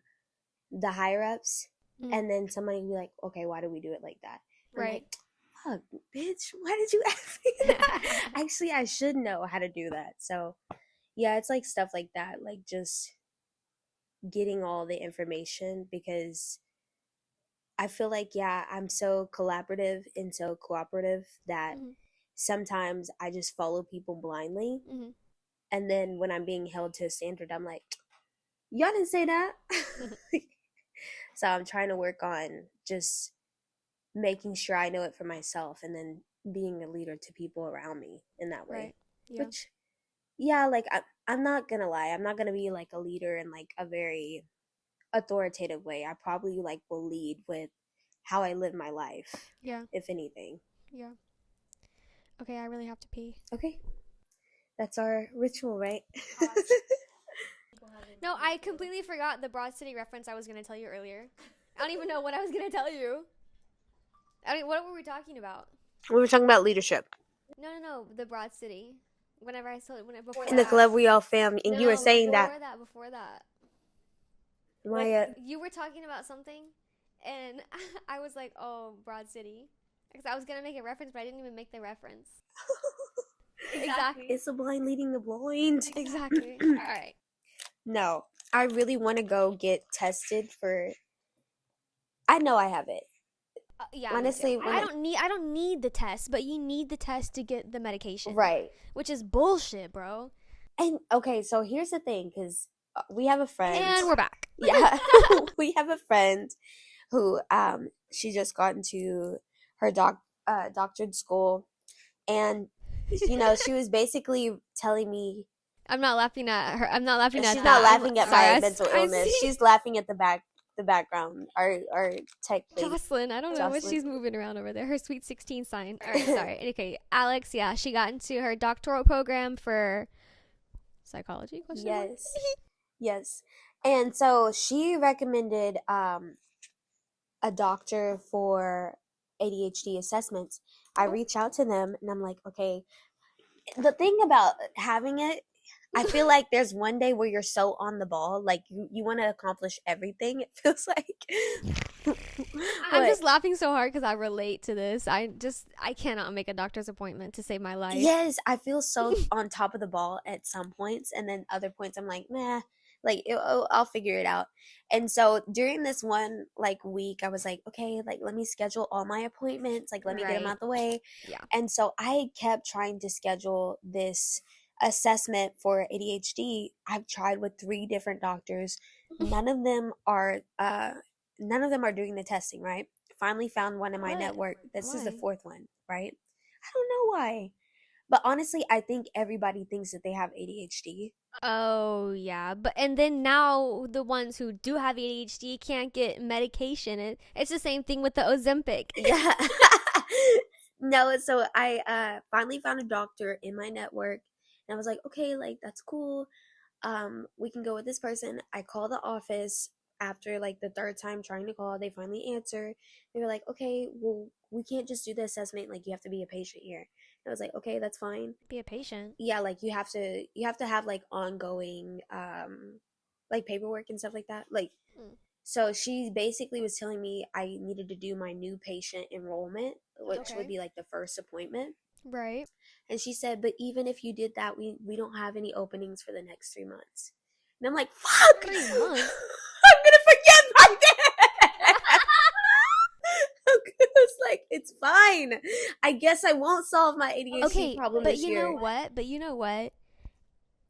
the higher ups, and then somebody will be like, okay, why do we do it like that? I'm like, fuck, bitch, why did you ask me that? Actually, I should know how to do that. So, yeah, it's like stuff like that, like just getting all the information, because I feel like, yeah, I'm so collaborative and so cooperative that sometimes I just follow people blindly. And then when I'm being held to a standard, I'm like, y'all didn't say that. So I'm trying to work on just making sure I know it for myself, and then being a leader to people around me in that way. Yeah. Which, yeah, like I'm not gonna lie, I'm not gonna be like a leader in like a very authoritative way. I probably like will lead with how I live my life. Yeah. If anything. Yeah. Okay, I really have to pee. Okay. That's our ritual, right? No, I completely forgot the Broad City reference I was going to tell you earlier. I don't even know what I was going to tell you. I mean, what were we talking about? We were talking about leadership. No, the Broad City. Whenever I saw it, before in the club we all fam, and you were saying before that. Maya. You were talking about something, and I was like, oh, Broad City. Because I was going to make a reference, but I didn't even make the reference. Exactly. It's the blind leading the blind. Exactly. All right. No, I really want to go get tested for. I know I have it. Yeah. Honestly, I don't need the test, but you need the test to get the medication. Right. Which is bullshit, bro. And okay, so here's the thing, because we have a friend. And we're back. Yeah, we have a friend who she just got into her doctorate school, and she was basically telling me. I'm not laughing at her. I'm not laughing at that. She's not laughing at my mental illness. She's laughing at the background. Our tech lady. Jocelyn, I don't know what she's moving around over there. Her sweet 16 sign. All right, sorry. Okay, Alex, yeah, she got into her doctoral program for psychology. Yes. And so she recommended a doctor for ADHD assessments. I reach out to them, and I'm like, okay. The thing about having it, I feel like there's one day where you're so on the ball, like you want to accomplish everything. It feels like. I'm just laughing so hard because I relate to this. I cannot make a doctor's appointment to save my life. Yes, I feel so on top of the ball at some points, and then other points I'm like, nah, like I'll figure it out. And so during this one week, I was like, okay, let me schedule all my appointments, let me get them out the way. Yeah. And so I kept trying to schedule this assessment for ADHD. I've tried with 3 different doctors. None of them are doing the testing, right? Finally found one in my network. This is the 4th one, right? I don't know why. But honestly, I think everybody thinks that they have ADHD. Oh, yeah. And then now the ones who do have ADHD can't get medication. It's the same thing with the Ozempic. Yeah. No, so I finally found a doctor in my network, and I was like, okay, that's cool. We can go with this person. I call the office after the 3rd time trying to call. They finally answer. They were like, okay, well, we can't just do the assessment. You have to be a patient here. And I was like, okay, that's fine. Be a patient. Yeah, you have to have ongoing paperwork and stuff like that. So she basically was telling me I needed to do my new patient enrollment, which would be the first appointment. Right. And she said, but even if you did that, we don't have any openings for the next 3 months. And I'm like, fuck! 3 months? I'm gonna It's fine. I guess I won't solve my ADHD problem but this you year. know what?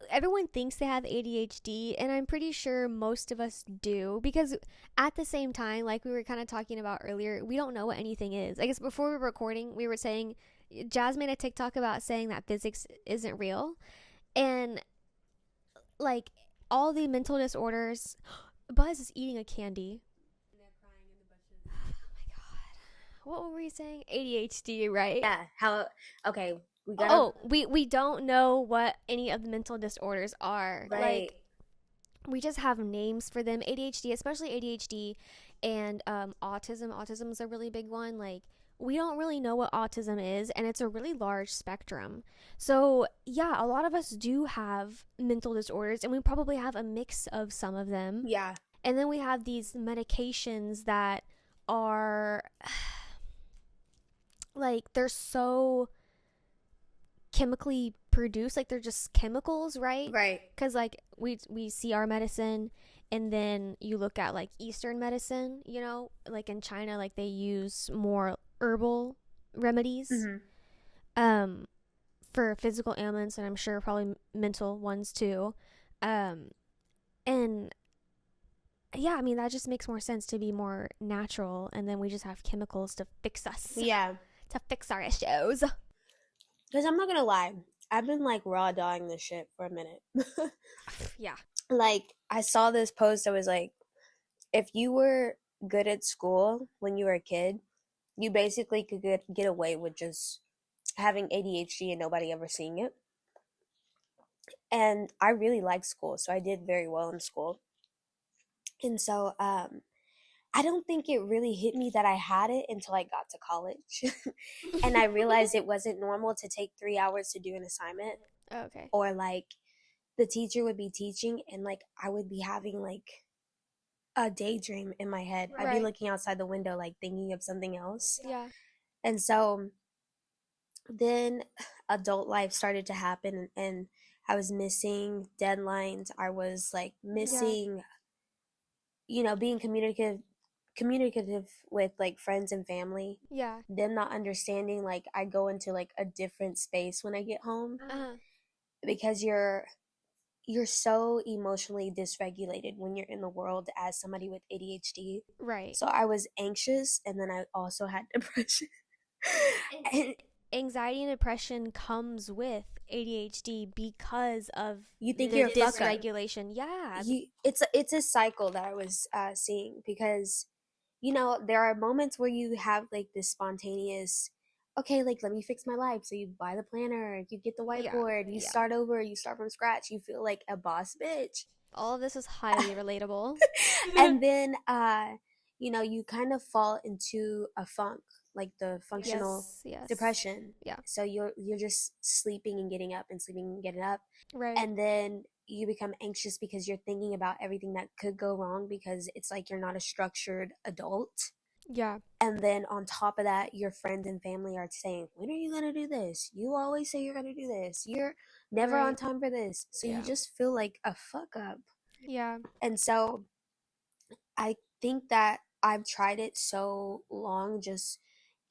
Everyone thinks they have ADHD, and I'm pretty sure most of us do, because at the same time, like we were kind of talking about earlier, we don't know what anything is. I guess before we were recording, we were saying, Jazz made a TikTok about saying that physics isn't real, and like all the mental disorders. Buzz is eating a candy. Oh my god. What were we saying? ADHD, right? Yeah. Okay. We don't know what any of the mental disorders are. Right. Like, we just have names for them. ADHD, especially ADHD, and autism. Autism is a really big one. Like, we don't really know what autism is, and it's a really large spectrum. So yeah, a lot of us do have mental disorders, and we probably have a mix of some of them. Yeah. And then we have these medications that are like, they're so chemically produced, like they're just chemicals, right? Right. Because like we see our medicine, and then you look at like Eastern medicine, you know, like in China, like they use more herbal remedies for physical ailments, and I'm sure probably mental ones too. And yeah, I mean, that just makes more sense to be more natural, and then we just have chemicals to fix us. Yeah. To fix our issues. Because I'm not going to lie. I've been like raw dogging this shit for a minute. Yeah. Like, I saw this post that was like, if you were good at school when you were a kid, you basically could get away with just having ADHD and nobody ever seeing it. And I really liked school, so I did very well in school. And so I don't think it really hit me that I had it until I got to college. And I realized it wasn't normal to take 3 hours to do an assignment. Okay. Or like the teacher would be teaching and like I would be having like a daydream in my head. I'd be looking outside the window like thinking of something else. Yeah. And so then adult life started to happen, and I was missing deadlines. I was like missing, you know, being communicative with like friends and family. Yeah. Them not understanding, like I go into like a different space when I get home because you're so emotionally dysregulated when you're in the world as somebody with ADHD. Right. So I was anxious, and then I also had depression. And anxiety and depression comes with ADHD because of you think the you're a fuck up. dysregulation. Yeah. It's a cycle that I was seeing, because you know there are moments where you have like this spontaneous, okay, like let me fix my life. So you buy the planner, you get the whiteboard, you start over, you start from scratch, you feel like a boss bitch. All of this is highly relatable. And then you know, you kind of fall into a funk, like the functional depression. Yeah. So you're just sleeping and getting up and sleeping and getting up. Right. And then you become anxious because you're thinking about everything that could go wrong, because it's like you're not a structured adult. Yeah. And then on top of that, your friends and family are saying, when are you going to do this? You always say you're going to do this. You're never on time for this. So you just feel like a fuck up. Yeah. And so I think that I've tried it so long, just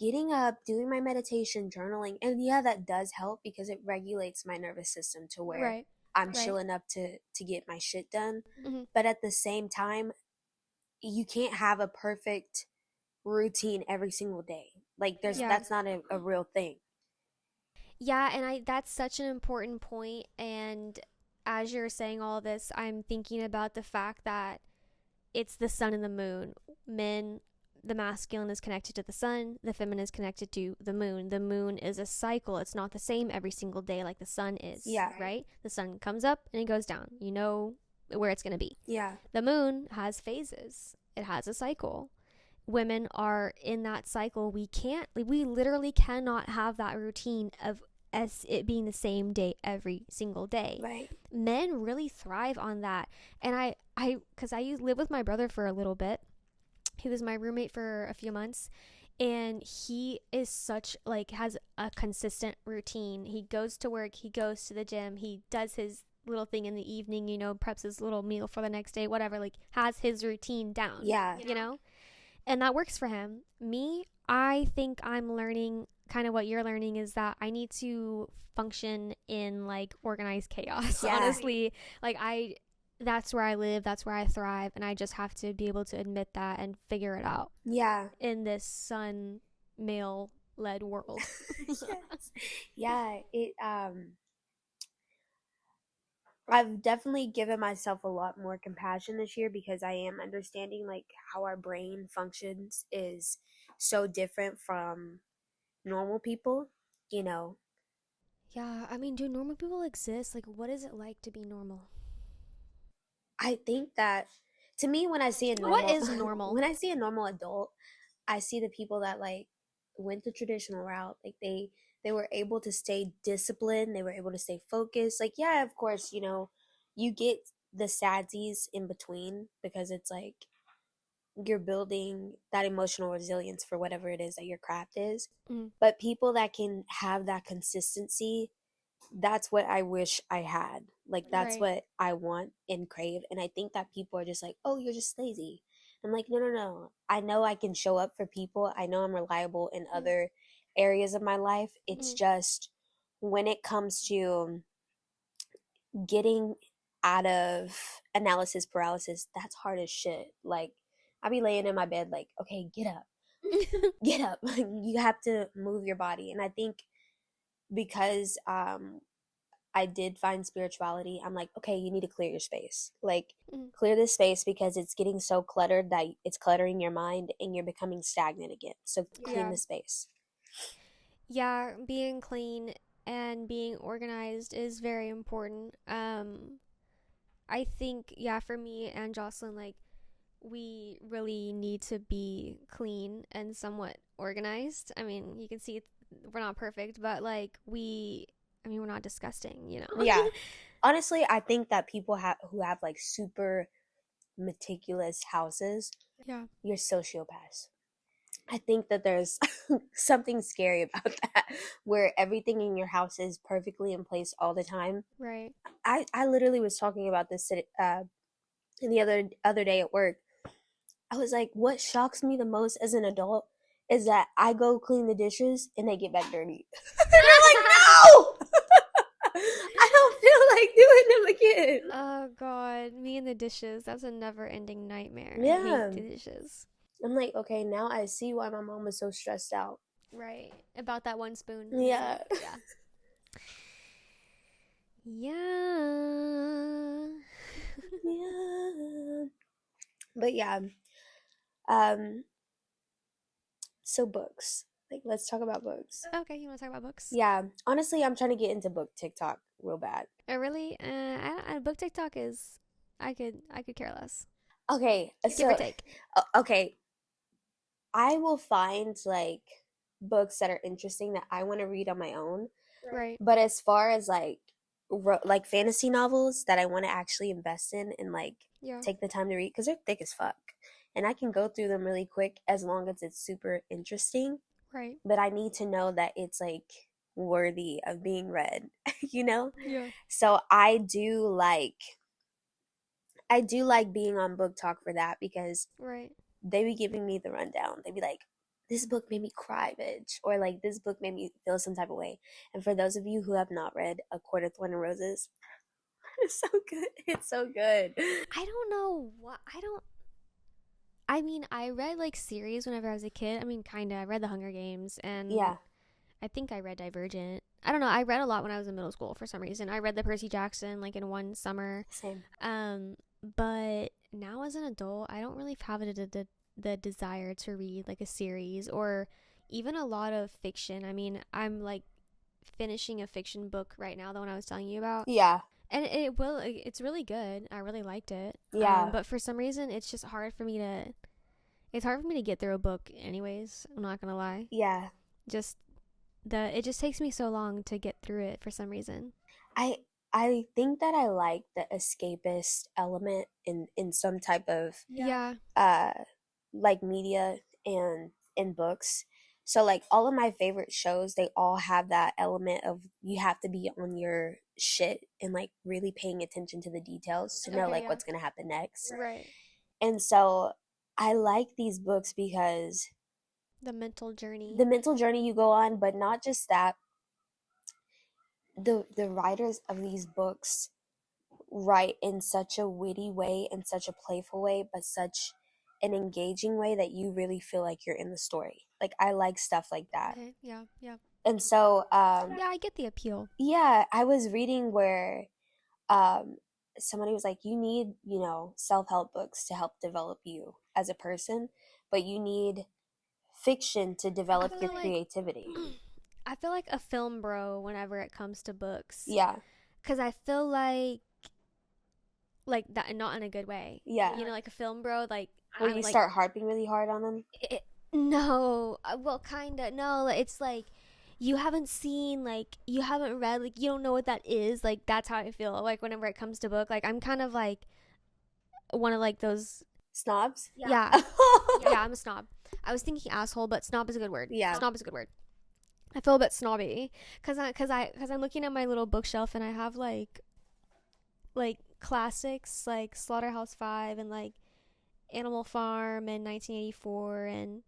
getting up, doing my meditation, journaling. And yeah, that does help because it regulates my nervous system to where I'm chill enough to get my shit done. But at the same time, you can't have a perfect routine every single day. Like that's not a real thing. Yeah, and that's such an important point. And as you're saying all this, I'm thinking about the fact that it's the sun and the moon. Men, the masculine is connected to the sun, the feminine is connected to the moon. The moon is a cycle. It's not the same every single day like the sun is. Yeah. Right? The sun comes up and it goes down. You know where it's going to be. Yeah. The moon has phases. It has a cycle. Women are in that cycle. We literally cannot have that routine of as it being the same day every single day. Right. Men really thrive on that. And because I live with my brother for a little bit. He was my roommate for a few months, and he is has a consistent routine. He goes to work, he goes to the gym, he does his little thing in the evening, you know, preps his little meal for the next day, whatever, like has his routine down. Yeah. You know? And that works for him. Me, I think I'm learning kind of what you're learning is that I need to function in like organized chaos. Yeah. Honestly, like that's where I live, that's where I thrive, and I just have to be able to admit that and figure it out Yeah. in this sun male led world. Yes. Yeah, I've definitely given myself a lot more compassion this year because I am understanding like how our brain functions is so different from normal people, you know. Yeah, I mean, do normal people exist? Like, what is it like to be normal? I think that to me when I see a normal What is normal? when I see a normal adult, I see the people that like went the traditional route. Like they were able to stay disciplined, they were able to stay focused. Like yeah, of course, you know, you get the sadsies in between because it's like you're building that emotional resilience for whatever it is that your craft is. Mm. But people that can have that consistency, that's what I wish I had. Like that's Right. what I want and crave. And I think that people are just like, oh, you're just lazy. I'm like, no, no, no. I know I can show up for people. I know I'm reliable in other areas of my life. It's just when it comes to getting out of analysis paralysis, that's hard as shit. Like I be laying in my bed like, okay, get up. Get up. You have to move your body. And I think because I did find spirituality, I'm like, okay, you need to clear your space. Like, clear this space because it's getting so cluttered that it's cluttering your mind and you're becoming stagnant again. So clean the space. Yeah, being clean and being organized is very important. I think, yeah, for me and Jocelyn, like, we really need to be clean and somewhat organized. I mean, you can see we're not perfect, but like we're not disgusting, you know? Yeah. Honestly, I think that people who have like super meticulous houses, Yeah. you're sociopaths. I think that there's something scary about that, where everything in your house is perfectly in place all the time. Right. I literally was talking about this in the other day at work. I was like, what shocks me the most as an adult is that I go clean the dishes and they get back dirty. And I'm like, no! I don't feel like doing them again. Oh God, me and the dishes. That's a never-ending nightmare. Yeah. I hate the dishes. I'm like, okay, now I see why my mom was so stressed out. Right. About that one spoon. Yeah. Yeah. Yeah. Yeah. But yeah. So books. Like, let's talk about books. Okay, you want to talk about books? Yeah. Honestly, I'm trying to get into book TikTok real bad. Oh, really? Book TikTok is, I could care less. Okay. Give or take. Okay. I will find like books that are interesting that I want to read on my own. Right. But as far as like fantasy novels that I want to actually invest in and like take the time to read, because they're thick as fuck, and I can go through them really quick as long as it's super interesting. Right. But I need to know that it's like worthy of being read, you know? Yeah. So I do like being on Book Talk for that, because they be giving me the rundown. They be like, this book made me cry, bitch, or like this book made me feel some type of way. And for those of you who have not read A Court of Thorn and Roses, it's so good. It's so good. I don't know what I mean, I read like series whenever I was a kid. I mean, kinda. I read The Hunger Games, and Yeah. I think I read Divergent. I don't know. I read a lot when I was in middle school for some reason. I read the Percy Jackson like in one summer. Same. But now as an adult, I don't really have the desire to read like a series or even a lot of fiction. I mean, I'm like finishing a fiction book right now, the one I was telling you about. Yeah. And it's really good. I really liked it. Yeah. But for some reason, it's just hard for me to get through a book anyways. I'm not gonna lie. Yeah. It just takes me so long to get through it for some reason. I think that I like the escapist element in some type of like media and in books. So like all of my favorite shows, they all have that element of you have to be on your shit and like really paying attention to the details to know what's gonna happen next. Right. And so I like these books because The mental journey. you go on, but not just that. The writers of these books write in such a witty way, in such a playful way, but such an engaging way that you really feel like you're in the story. Like, I like stuff like that. Okay, yeah. And so Yeah, I get the appeal. yeah, I was reading where somebody was like, you need, self-help books to help develop you as a person, but you need fiction to develop your creativity. I feel like a film bro whenever it comes to books. Yeah. Because I feel like that, not in a good way. Yeah. Like a film bro, like where you start harping really hard on them. No, well, kinda. No, it's like you haven't seen, like you haven't read, like you don't know what that is. Like that's how I feel. Like whenever it comes to book, like I'm kind of like one of like those snobs. Yeah, yeah, I'm a snob. I was thinking asshole, but snob is a good word. Yeah, snob is a good word. I feel a bit snobby because I'm looking at my little bookshelf and I have like classics like Slaughterhouse-Five and like Animal Farm and 1984 and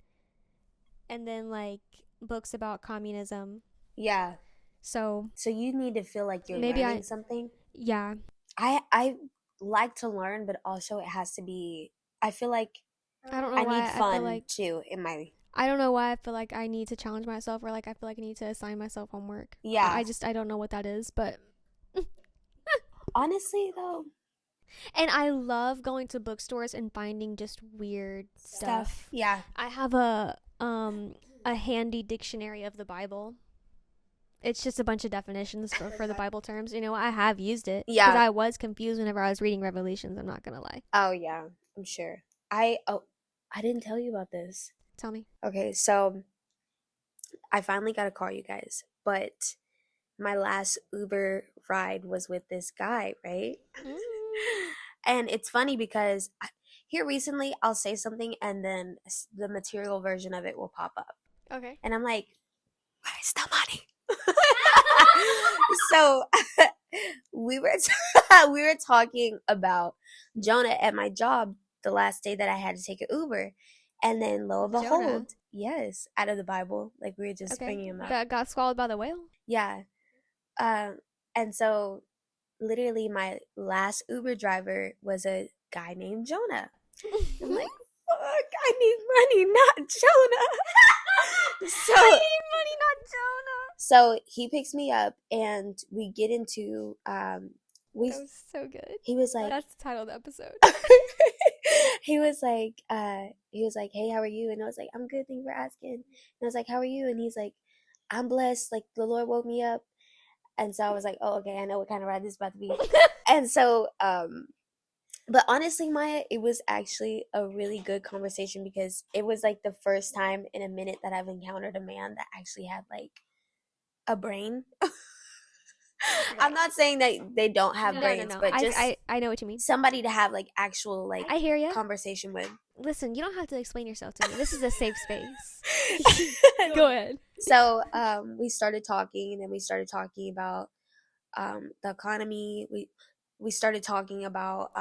then like books about communism. Yeah. So you need to feel like you're learning something. Yeah. I like to learn, but also it has to be. I feel like I don't know why need fun I feel like, too in my. I don't know why I feel like I need to challenge myself, or like I feel like I need to assign myself homework. Yeah. I don't know what that is, but honestly though. And I love going to bookstores and finding just weird stuff. Yeah. I have a handy dictionary of the Bible. It's just a bunch of definitions for the Bible terms. I have used it. Yeah. Because I was confused whenever I was reading Revelations, I'm not going to lie. Oh, yeah. I'm sure. I didn't tell you about this. Tell me. Okay, so I finally got a car, you guys. But my last Uber ride was with this guy, right? And it's funny because here recently I'll say something and then the material version of it will pop up. Okay. And I'm like, where is the money? So we were talking about Jonah at my job the last day that I had to take an Uber. And then lo and behold, Jonah? Yes, out of the Bible. Like we were just bringing him up. That got swallowed by the whale? Yeah. And so literally my last Uber driver was a guy named Jonah. I'm like, fuck, I need money, not Jonah. I need money, not Jonah. So he picks me up and we get into that was so good. He was like, that's the title of the episode. he was like, hey, how are you? And I was like, I'm good, thank you for asking. And I was like, how are you? And he's like, I'm blessed, like the Lord woke me up. And so I was like, oh, okay, I know what kind of ride this is about to be. And so, but honestly, Maya, it was actually a really good conversation because it was like the first time in a minute that I've encountered a man that actually had like a brain. I'm not saying that they don't have brains, No. but just I know what you mean. Somebody to have like actual like I hear you. Conversation with. Listen, you don't have to explain yourself to me. This is a safe space. Go ahead. So we started talking, and then we started talking about the economy. We started talking about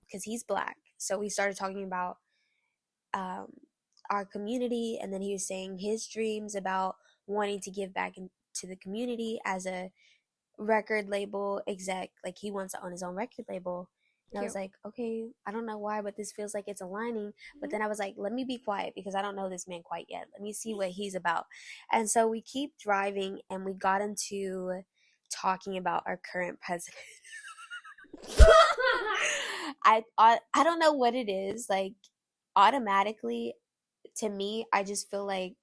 because he's Black, so we started talking about our community, and then he was saying his dreams about wanting to give back into the community as a record label exec. Like he wants to own his own record label. And I was like, okay, I don't know why, but this feels like it's aligning. But then I was like, let me be quiet because I don't know this man quite yet. Let me see what he's about. And so we keep driving and we got into talking about our current president. I don't know what it is. Like automatically to me, I just feel like,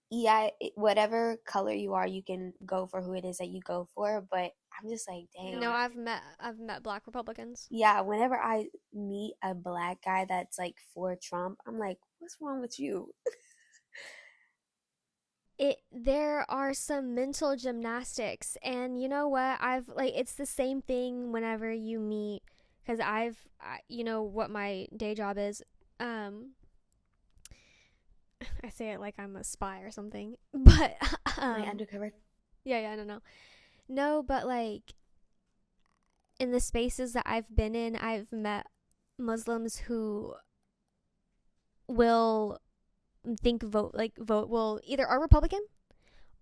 yeah, whatever color you are, you can go for who it is that you go for. But I'm just like, dang. No, I've met Black Republicans. Yeah, whenever I meet a Black guy that's like for Trump, I'm like, what's wrong with you? There are some mental gymnastics, and you know what? It's the same thing whenever you meet, because you know what my day job is. I say it like I'm a spy or something, but My undercover. Yeah, I don't know. No, but like in the spaces that I've been in, I've met Muslims who will think vote will either are Republican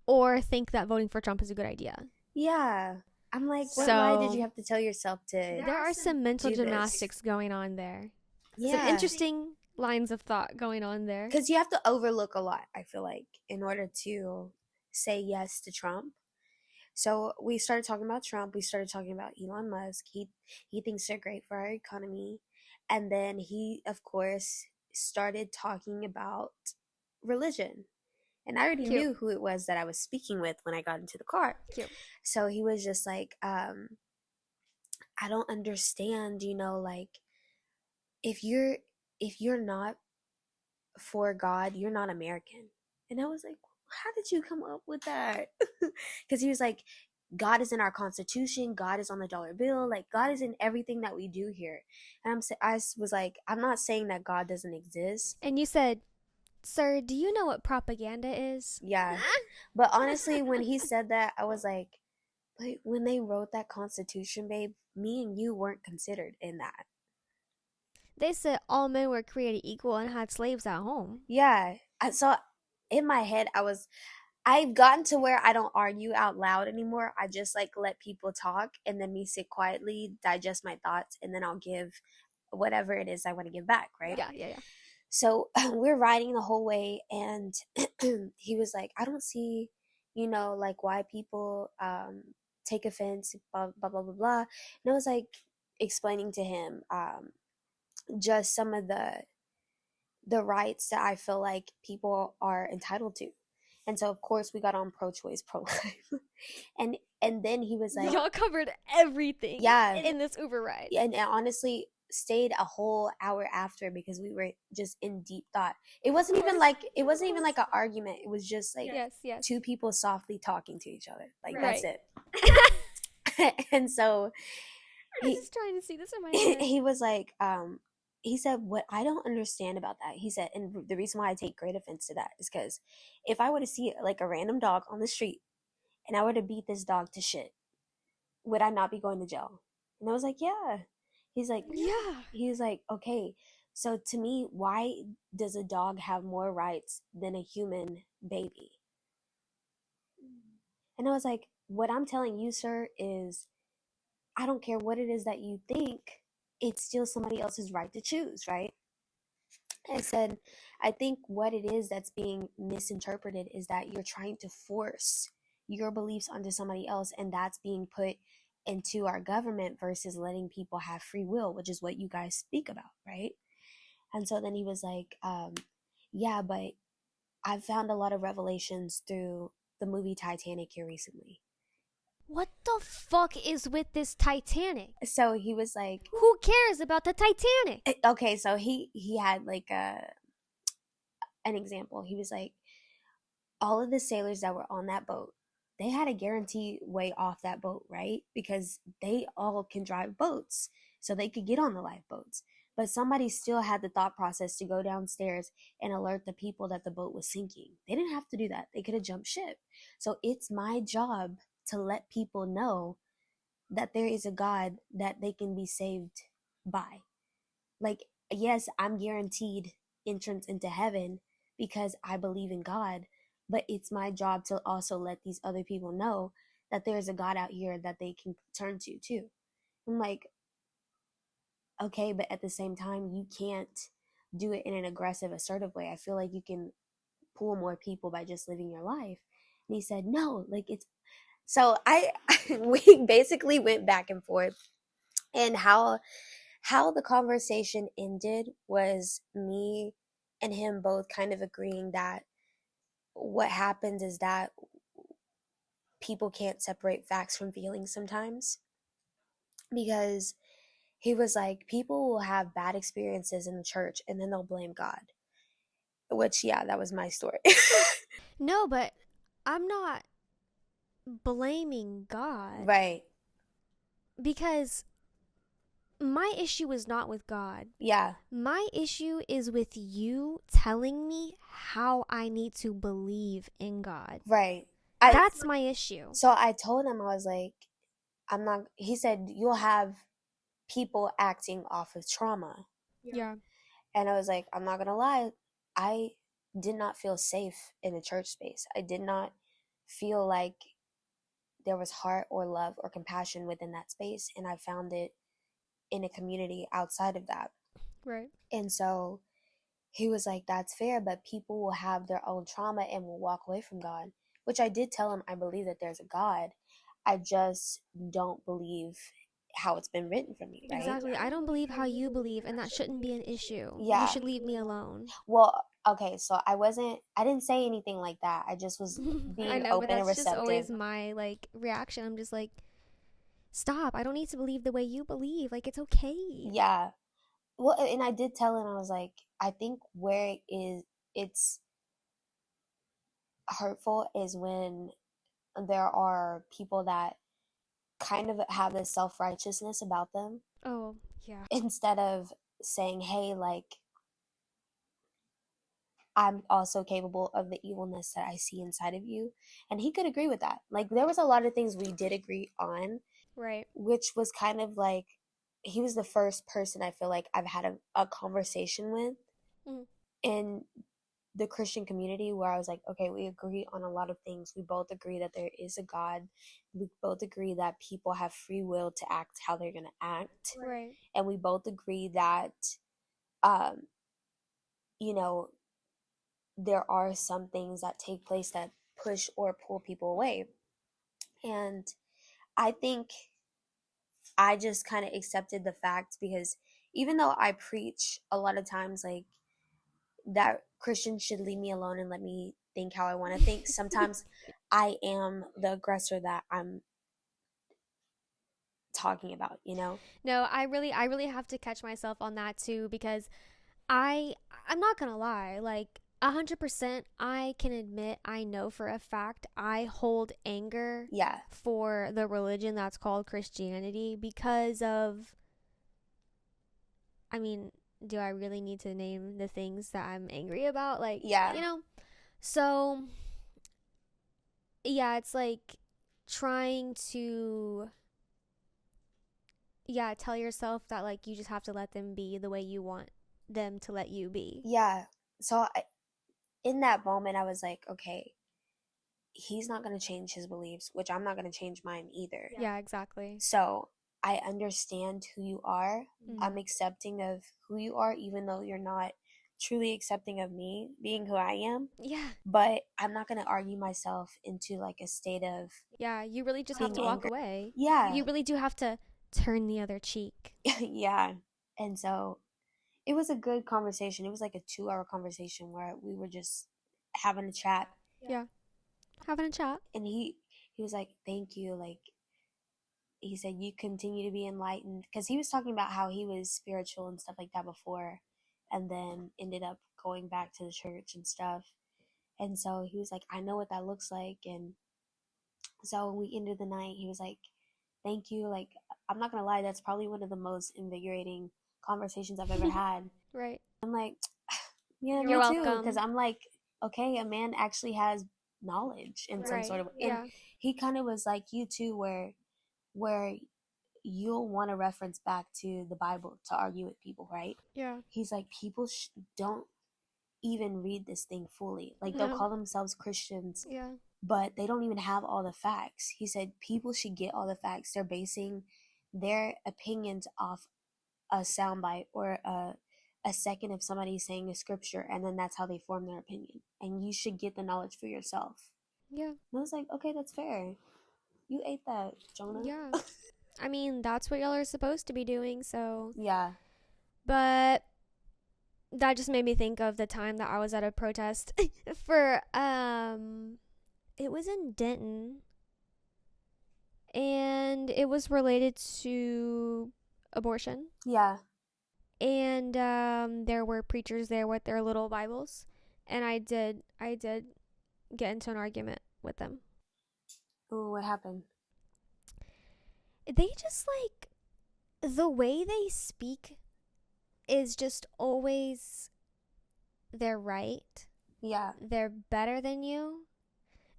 or think that voting for Trump is a good idea. Yeah. I'm like, what So- lie did you have to tell yourself to? There are some mental do this. gymnastics going on there. Some Yeah. interesting lines of thought going on there. Because you have to overlook a lot, I feel like, in order to say yes to Trump. So we started talking about Trump. We started talking about Elon Musk. He thinks they're great for our economy. And then he, of course, started talking about religion. And I already Cute. knew who it was that I was speaking with when I got into the car. Cute. So he was just like, I don't understand, like, if you're not for God, you're not American. And I was like, how did you come up with that? Because he was like, God is in our Constitution. God is on the dollar bill. Like, God is in everything that we do here. And I was like, I'm not saying that God doesn't exist. And you said, "Sir, do you know what propaganda is?" Yeah. But honestly, when he said that, I was like, but when they wrote that Constitution, babe, me and you weren't considered in that. They said all men were created equal and had slaves at home. Yeah. So in my head, I've gotten to where I don't argue out loud anymore. I just like let people talk and then me sit quietly, digest my thoughts, and then I'll give whatever it is I want to give back, right? Yeah. So we're riding the whole way, and he was like, I don't see, like why people take offense, blah, blah, blah, blah, blah. And I was like explaining to him just some of the rights that I feel like people are entitled to. And so of course we got on pro-choice, pro-life. and then he was like, Y'all covered everything Yeah. in this Uber ride. and honestly stayed a whole hour after because we were just in deep thought. It wasn't even like an argument. It was just like Yes. two people softly talking to each other. Like Right. that's it. And so I'm just trying to see this in my head. he was like, he said, what I don't understand about that, he said, and the reason why I take great offense to that is because if I were to see like a random dog on the street and I were to beat this dog to shit, would I not be going to jail? And I was like, yeah. He's like, Yeah. He was like, okay, so to me, why does a dog have more rights than a human baby? And I was like, what I'm telling you, sir, is I don't care what it is that you think, it's still somebody else's right to choose, right? I said, I think what it is that's being misinterpreted is that you're trying to force your beliefs onto somebody else, and that's being put into our government versus letting people have free will, which is what you guys speak about, right? And so then he was like, yeah, but I've found a lot of revelations through the movie Titanic here recently. What the fuck is with this Titanic? So he was like, Who cares about the Titanic? okay, so he had like an example. He was like, all of the sailors that were on that boat, they had a guaranteed way off that boat, right? Because they all can drive boats, so they could get on the lifeboats. But somebody still had the thought process to go downstairs and alert the people that the boat was sinking. They didn't have to do that. They could have jumped ship. So it's my job to let people know that there is a God that they can be saved by. Like, yes, I'm guaranteed entrance into heaven because I believe in God, but it's my job to also let these other people know that there's a God out here that they can turn to too. I'm like, okay, but at the same time, you can't do it in an aggressive, assertive way. I feel like you can pull more people by just living your life. And he said, no, like it's, so we basically went back and forth, and how the conversation ended was me and him both kind of agreeing that what happens is that people can't separate facts from feelings sometimes, because he was like, people will have bad experiences in the church and then they'll blame God, which, yeah, that was my story. No, but I'm not blaming God. Right. Because my issue is not with God. Yeah. My issue is with you telling me how I need to believe in God. Right. That's my issue. So I told him, I was like, he said, you'll have people acting off of trauma. Yeah. And I was like, I'm not going to lie. did not feel safe in a church space. I did not feel like there was heart or love or compassion within that space, and I found it in a community outside of that. Right. And so he was like, that's fair, but people will have their own trauma and will walk away from God, which I did tell him I believe that there's a God. I just don't believe how it's been written for me, right? Exactly. I don't believe how you believe, and that shouldn't be an issue. Yeah. You should leave me alone. Well, okay, so I didn't say anything like that. I just was being I know, open but that's and receptive. just always my like reaction. I'm just like, stop. I don't need to believe the way you believe. Like, it's okay. Yeah. Well, and I did tell him, I was like, I think where it's hurtful is when there are people that kind of have this self-righteousness about them. Oh, yeah. Instead of saying, hey, like, I'm also capable of the evilness that I see inside of you. And he could agree with that. Like, there was a lot of things we did agree on. Right. Which was kind of like, he was the first person I feel like I've had a conversation with in the Christian community where I was like, okay, we agree on a lot of things. We both agree that there is a God. We both agree that people have free will to act how they're going to act. Right. And we both agree that, you know, there are some things that take place that push or pull people away. And I think I just kind of accepted the fact, because even though I preach a lot of times like that Christians should leave me alone and let me think how I want to think, sometimes I am the aggressor that I'm talking about, you know? No, I really have to catch myself on that too, because I'm not gonna lie, like 100% I can admit, I know for a fact I hold anger for the religion that's called Christianity because of, I mean, do I really need to name the things that I'm angry about? Like, you know? So, yeah, it's like trying to, tell yourself that, like, you just have to let them be the way you want them to let you be. Yeah. So in that moment, I was like, okay, he's not going to change his beliefs, which I'm not going to change mine either. Yeah, exactly. So I understand who you are. I'm accepting of who you are, even though you're not truly accepting of me being who I am. Yeah. But I'm not going to argue myself into like a state of... Yeah, you really just have to walk away. Yeah. You really do have to turn the other cheek. Yeah. And so it was a good conversation. It was like a 2-hour conversation where we were just having a chat. Yeah. Having a chat. And he was like, thank you. Like, he said, you continue to be enlightened. Because he was talking about how he was spiritual and stuff like that before, and then ended up going back to the church and stuff. And so he was like, I know what that looks like. And so when we ended the night, he was like, thank you. Like, I'm not going to lie, that's probably one of the most invigorating conversations I've ever had. Right. I'm like, yeah, You're me too. welcome. Because I'm like, okay, a man actually has knowledge in some sort of... And he kind of was like you too, where you'll want to reference back to the Bible to argue with people, right? Yeah. He's like, people don't even read this thing fully. Like, they'll call themselves Christians, but they don't even have all the facts. He said people should get all the facts. They're basing their opinions off a soundbite or a second of somebody saying a scripture, and then that's how they form their opinion. And you should get the knowledge for yourself. Yeah. And I was like, okay, that's fair. You ate that, Jonah. Yeah. I mean, that's what y'all are supposed to be doing, so. Yeah. But that just made me think of the time that I was at a protest for, it was in Denton. And it was related to abortion. Yeah. And there were preachers there with their little Bibles. And I did get into an argument with them. Ooh, what happened? They just, like, the way they speak is just always, they're right. Yeah. They're better than you.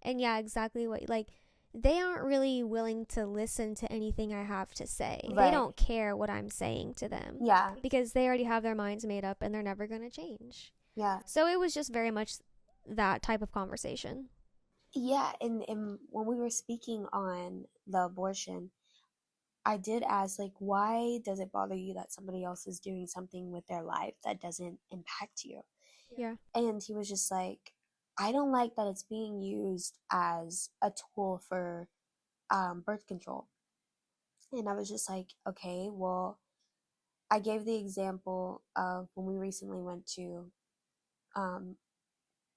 And yeah, exactly what, like, they aren't really willing to listen to anything I have to say. Right. They don't care what I'm saying to them. Yeah. Because they already have their minds made up and they're never going to change. Yeah. So it was just very much that type of conversation. Yeah, and when we were speaking on the abortion, I did ask, like, why does it bother you that somebody else is doing something with their life that doesn't impact you? Yeah. And he was just like, I don't like that it's being used as a tool for birth control. And I was just like, okay, well, I gave the example of when we recently went to um,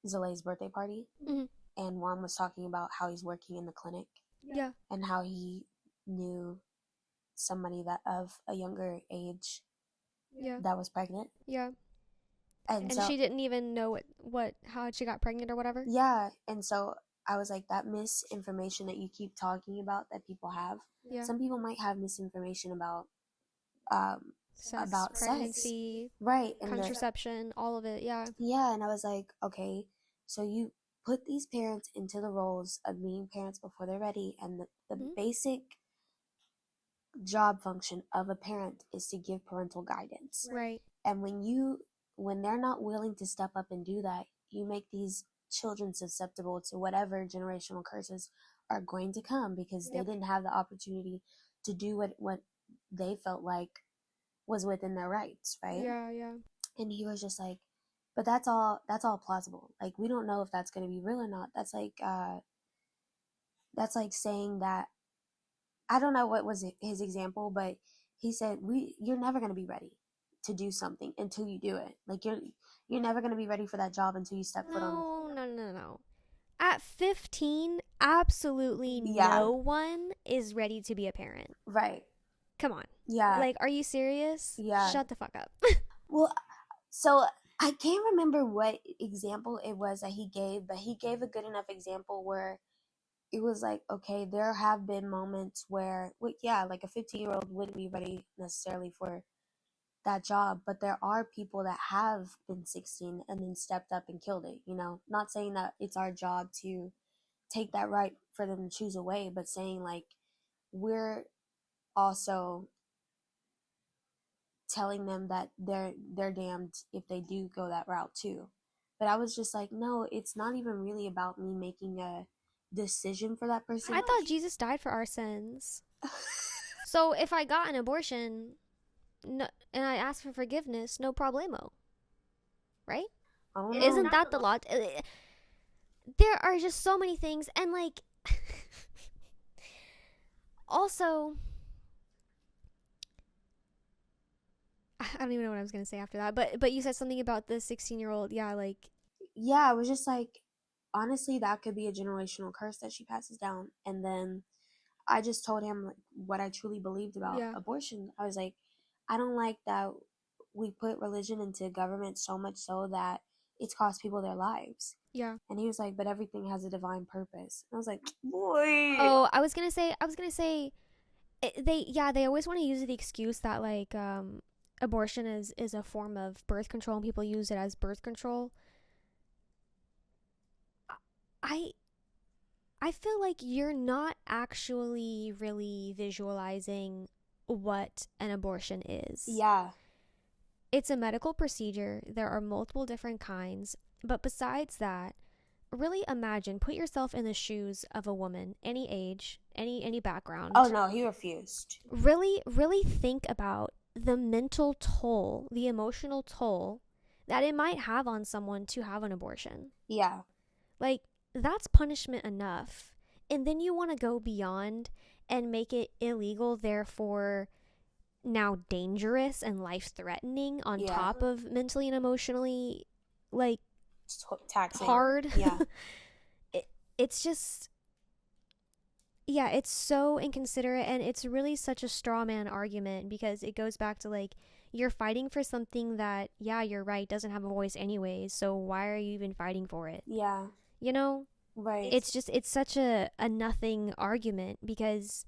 Zale's birthday party, Mm-hmm. and Juan was talking about how he's working in the clinic Yeah. and how he knew somebody that of a younger age Yeah. that was pregnant. Yeah. And And so, she didn't even know how she got pregnant or whatever. yeah. And so I was like, that misinformation that you keep talking about that people have, Yeah. some people might have misinformation about um Sex, about sex. pregnancy, Right. And contraception, all of it. Yeah. yeah, and I was like, okay, so you put these parents into the roles of being parents before they're ready, and the Mhm. basic job function of a parent is to give parental guidance. Right. And when they're not willing to step up and do that, you make these children susceptible to whatever generational curses are going to come because they didn't have the opportunity to do what they felt like was within their rights, right? Yeah. Yeah. And he was just like, but that's all plausible. Like, we don't know if that's going to be real or not. That's like saying that, I don't know what was his example, but he said, you're never going to be ready to do something until you do it. Like, you're never going to be ready for that job until you step foot on. No. At 15, absolutely Yeah. no one is ready to be a parent. Right. Come on. Yeah. Like, are you serious? Yeah. Shut the fuck up. Well, so I can't remember what example it was that he gave, but he gave a good enough example where it was like, okay, there have been moments where, well, yeah, like a 15-year-old wouldn't be ready necessarily for that job, but there are people that have been 16 and then stepped up and killed it, not saying that it's our job to take that right for them to choose away, but saying like, we're also telling them that they're damned if they do go that route too. But I was just like, no, it's not even really about me making a decision for that person. I thought Jesus died for our sins. So if I got an abortion no, and I asked for forgiveness, no problemo. Right? I don't know. Isn't that the law? There are just so many things. And like, also, I don't even know what I was going to say after that. But you said something about the 16-year-old. Yeah, like. Yeah, I was just like, honestly, that could be a generational curse that she passes down. And then I just told him like, what I truly believed about abortion. I was like, I don't like that we put religion into government so much so that it's cost people their lives. Yeah. And he was like, but everything has a divine purpose. And I was like, boy. Oh, I was gonna say, they always want to use the excuse that like abortion is a form of birth control and people use it as birth control. I feel like you're not actually really visualizing what an abortion is. Yeah. It's a medical procedure. There are multiple different kinds. But besides that, really imagine, put yourself in the shoes of a woman, any age, any background. Oh, no, he refused. Really, really think about the mental toll, the emotional toll that it might have on someone to have an abortion. Yeah. Like, that's punishment enough. And then you want to go beyond and make it illegal, therefore now dangerous and life-threatening on top of mentally and emotionally, like, taxing. Hard. Yeah. It's just, yeah, it's so inconsiderate, and it's really such a straw man argument because it goes back to like, you're fighting for something that, yeah, you're right, doesn't have a voice anyways, so why are you even fighting for it? Yeah. You know? Right. It's just, it's such a nothing argument because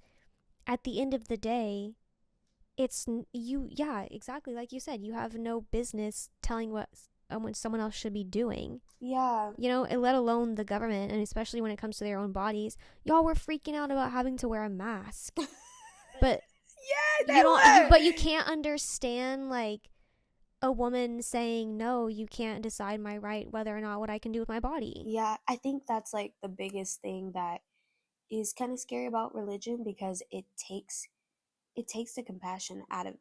at the end of the day, it's yeah, exactly like you said, you have no business telling what someone else should be doing. Yeah. You know, let alone the government, and especially when it comes to their own bodies. Y'all were freaking out about having to wear a mask. But yeah, but you can't understand like a woman saying, no, you can't decide my right whether or not what I can do with my body. Yeah, I think that's like the biggest thing that is kind of scary about religion, because it takes the compassion out of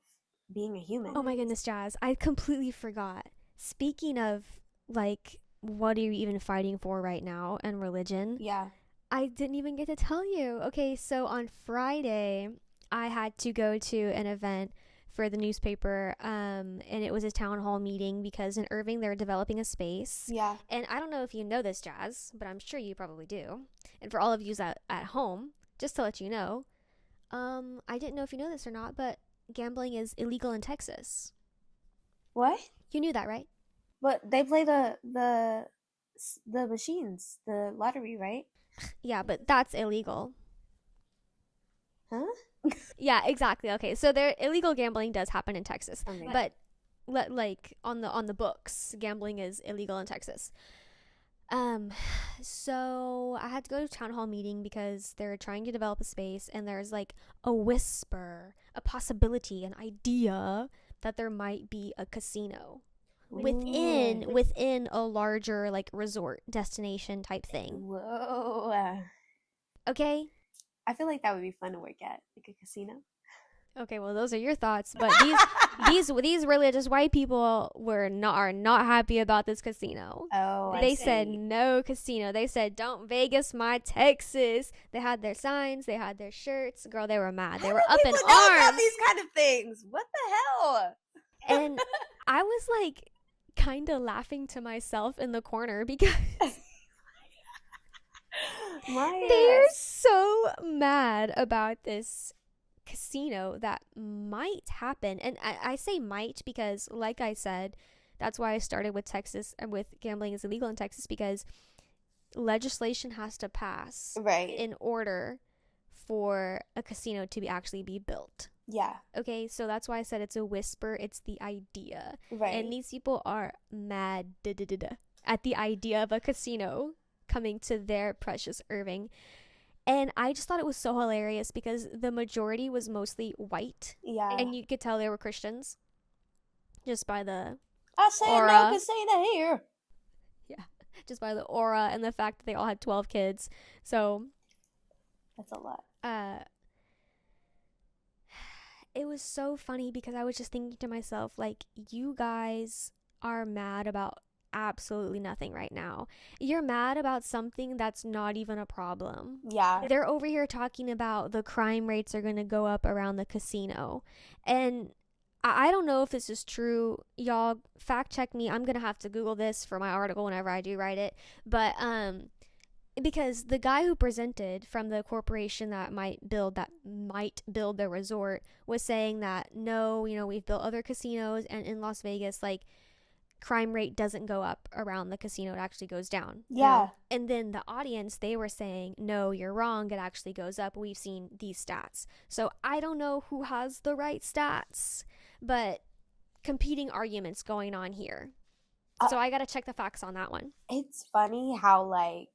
being a human. Oh my goodness, Jazz, I completely forgot. Speaking of, like, what are you even fighting for right now and religion? Yeah. I didn't even get to tell you. Okay, so on Friday, I had to go to an event for the newspaper, and it was a town hall meeting because in Irving they're developing a space. Yeah. And I don't know if you know this, Jazz, but I'm sure you probably do. And for all of you at home, just to let you know, I didn't know if you know this or not, but gambling is illegal in Texas. What? You knew that, right? But they play the machines, the lottery, right? Yeah, but that's illegal. Huh? Yeah, exactly. Okay, so there illegal gambling does happen in Texas, Okay. but like on the books, gambling is illegal in Texas. So I had to go to a town hall meeting because they're trying to develop a space, and there's like a whisper, a possibility, an idea that there might be a casino within a larger like resort destination type thing. Whoa. Okay. I feel like that would be fun to work at, like a casino. Okay, well those are your thoughts, but these religious white people are not happy about this casino. Oh, They said no casino. They said don't Vegas my Texas. They had their signs, they had their shirts. Girl, they were mad. They were up in People know about arms. these kind of things. What the hell? And I was like kind of laughing to myself in the corner because they're so mad about this casino that might happen. And I say might because, like I said, that's why I started with Texas and with gambling is illegal in Texas, because legislation has to pass in order for a casino to actually be built. Yeah. Okay, so that's why I said it's a whisper. It's the idea. Right. And these people are mad at the idea of a casino coming to their precious Irving. And I just thought it was so hilarious because the majority was mostly white. Yeah. And you could tell they were Christians just by the I said aura. no casino here. Yeah, just by the aura and the fact that they all had 12 kids. So that's a lot. It was so funny because I was just thinking to myself, like, you guys are mad about absolutely nothing right now. You're mad about something that's not even a problem. Yeah. They're over here talking about the crime rates are going to go up around the casino. And I don't know if this is true. Y'all fact check me. I'm going to have to Google this for my article whenever I do write it. But because the guy who presented from the corporation that might build the resort was saying that no, we've built other casinos, and in Las Vegas, like, crime rate doesn't go up around the casino, it actually goes down. Yeah. And then the audience, they were saying, no, you're wrong, it actually goes up. We've seen these stats. So I don't know who has the right stats, but competing arguments going on here. So I gotta check the facts on that one. It's funny how, like,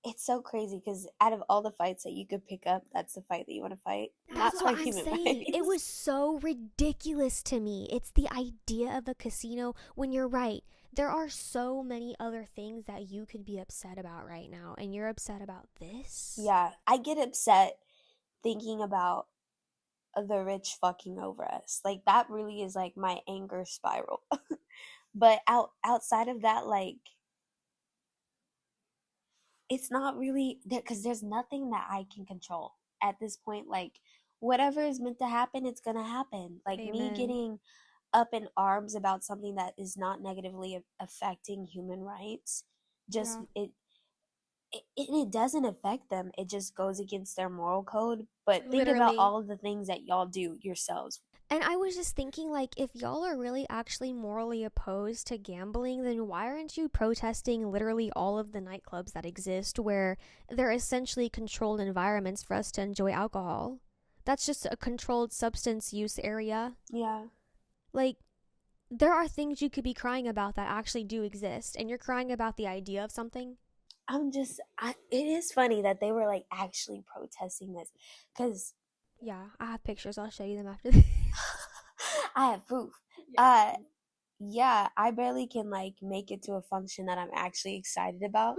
it's so crazy because out of all the fights that you could pick up, that's the fight that you want to fight. That's what I'm saying. It was so ridiculous to me. It's the idea of a casino when you're right. There are so many other things that you could be upset about right now, and you're upset about this? Yeah, I get upset thinking about the rich fucking over us. Like, that really is like my anger spiral. But outside of that, like, it's not really there because there's nothing that I can control at this point. Like, whatever is meant to happen, it's gonna happen. Like, Amen. me getting up in arms about something that is not negatively affecting human rights, just it doesn't affect them. It just goes against their moral code. But think about all of the things that y'all do yourselves. And I was just thinking, like, if y'all are really actually morally opposed to gambling, then why aren't you protesting literally all of the nightclubs that exist where they're essentially controlled environments for us to enjoy alcohol? That's just a controlled substance use area. Yeah. Like, there are things you could be crying about that actually do exist, and you're crying about the idea of something. It is funny that they were, like, actually protesting this because... Yeah, I have pictures. I'll show you them after this. I have proof. Yeah, I barely can like make it to a function that I'm actually excited about.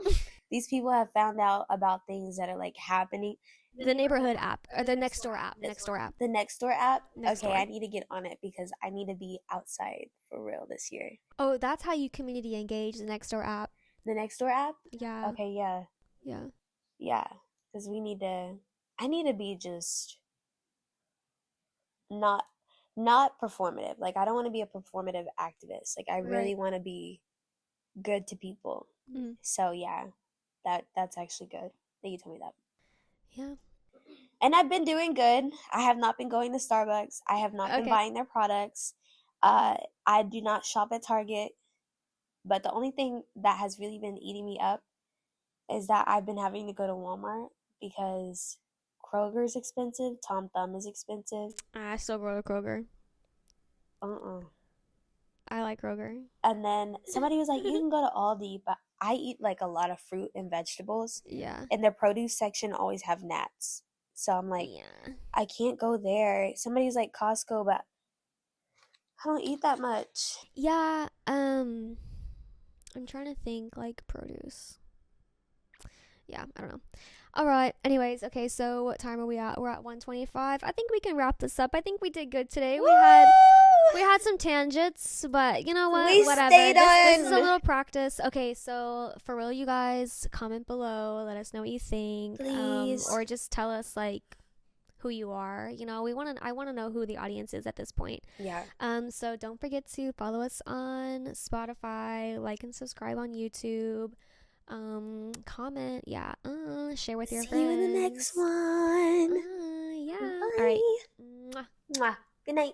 These people have found out about things that are like happening. The neighborhood app or the next door app. Next door app. The Nextdoor app. Next Okay, door. I need to get on it because I need to be outside for real this year. Oh, that's how you community engage, the next door app. The Nextdoor app. Yeah. Okay, yeah, Yeah. because we need to. I need to be just not performative. Like I don't want to be a performative activist. Like I really Right. want to be good to people. Mm. So yeah, that's actually good that you told me that. Yeah. And I've been doing good. I have not been going to Starbucks. I have not been Okay. buying their products. I do not shop at Target. But the only thing that has really been eating me up is that I've been having to go to Walmart because Kroger's expensive, Tom Thumb is expensive. I still go to Kroger. I like Kroger. And then somebody was like, you can go to Aldi, but I eat like a lot of fruit and vegetables. Yeah. And their produce section always have gnats. So I'm like, Yeah. I can't go there. Somebody's like Costco, but I don't eat that much. Yeah. I'm trying to think like produce. Yeah, I don't know. All right. Anyways, okay. So what time are we at? We're at 1:25. I think we can wrap this up. I think we did good today. We had some tangents, but you know what? We Whatever. stayed This is a on. little practice. Okay, so for real, you guys, comment below. Let us know what you think. Please. Or just tell us like who you are. You know, I want to know who the audience is at this point. Yeah. So don't forget to follow us on Spotify, like and subscribe on YouTube. Comment, yeah. Share with your See friends. you in the next one. Yeah. Bye. All right. Mwah. Mwah. Good night.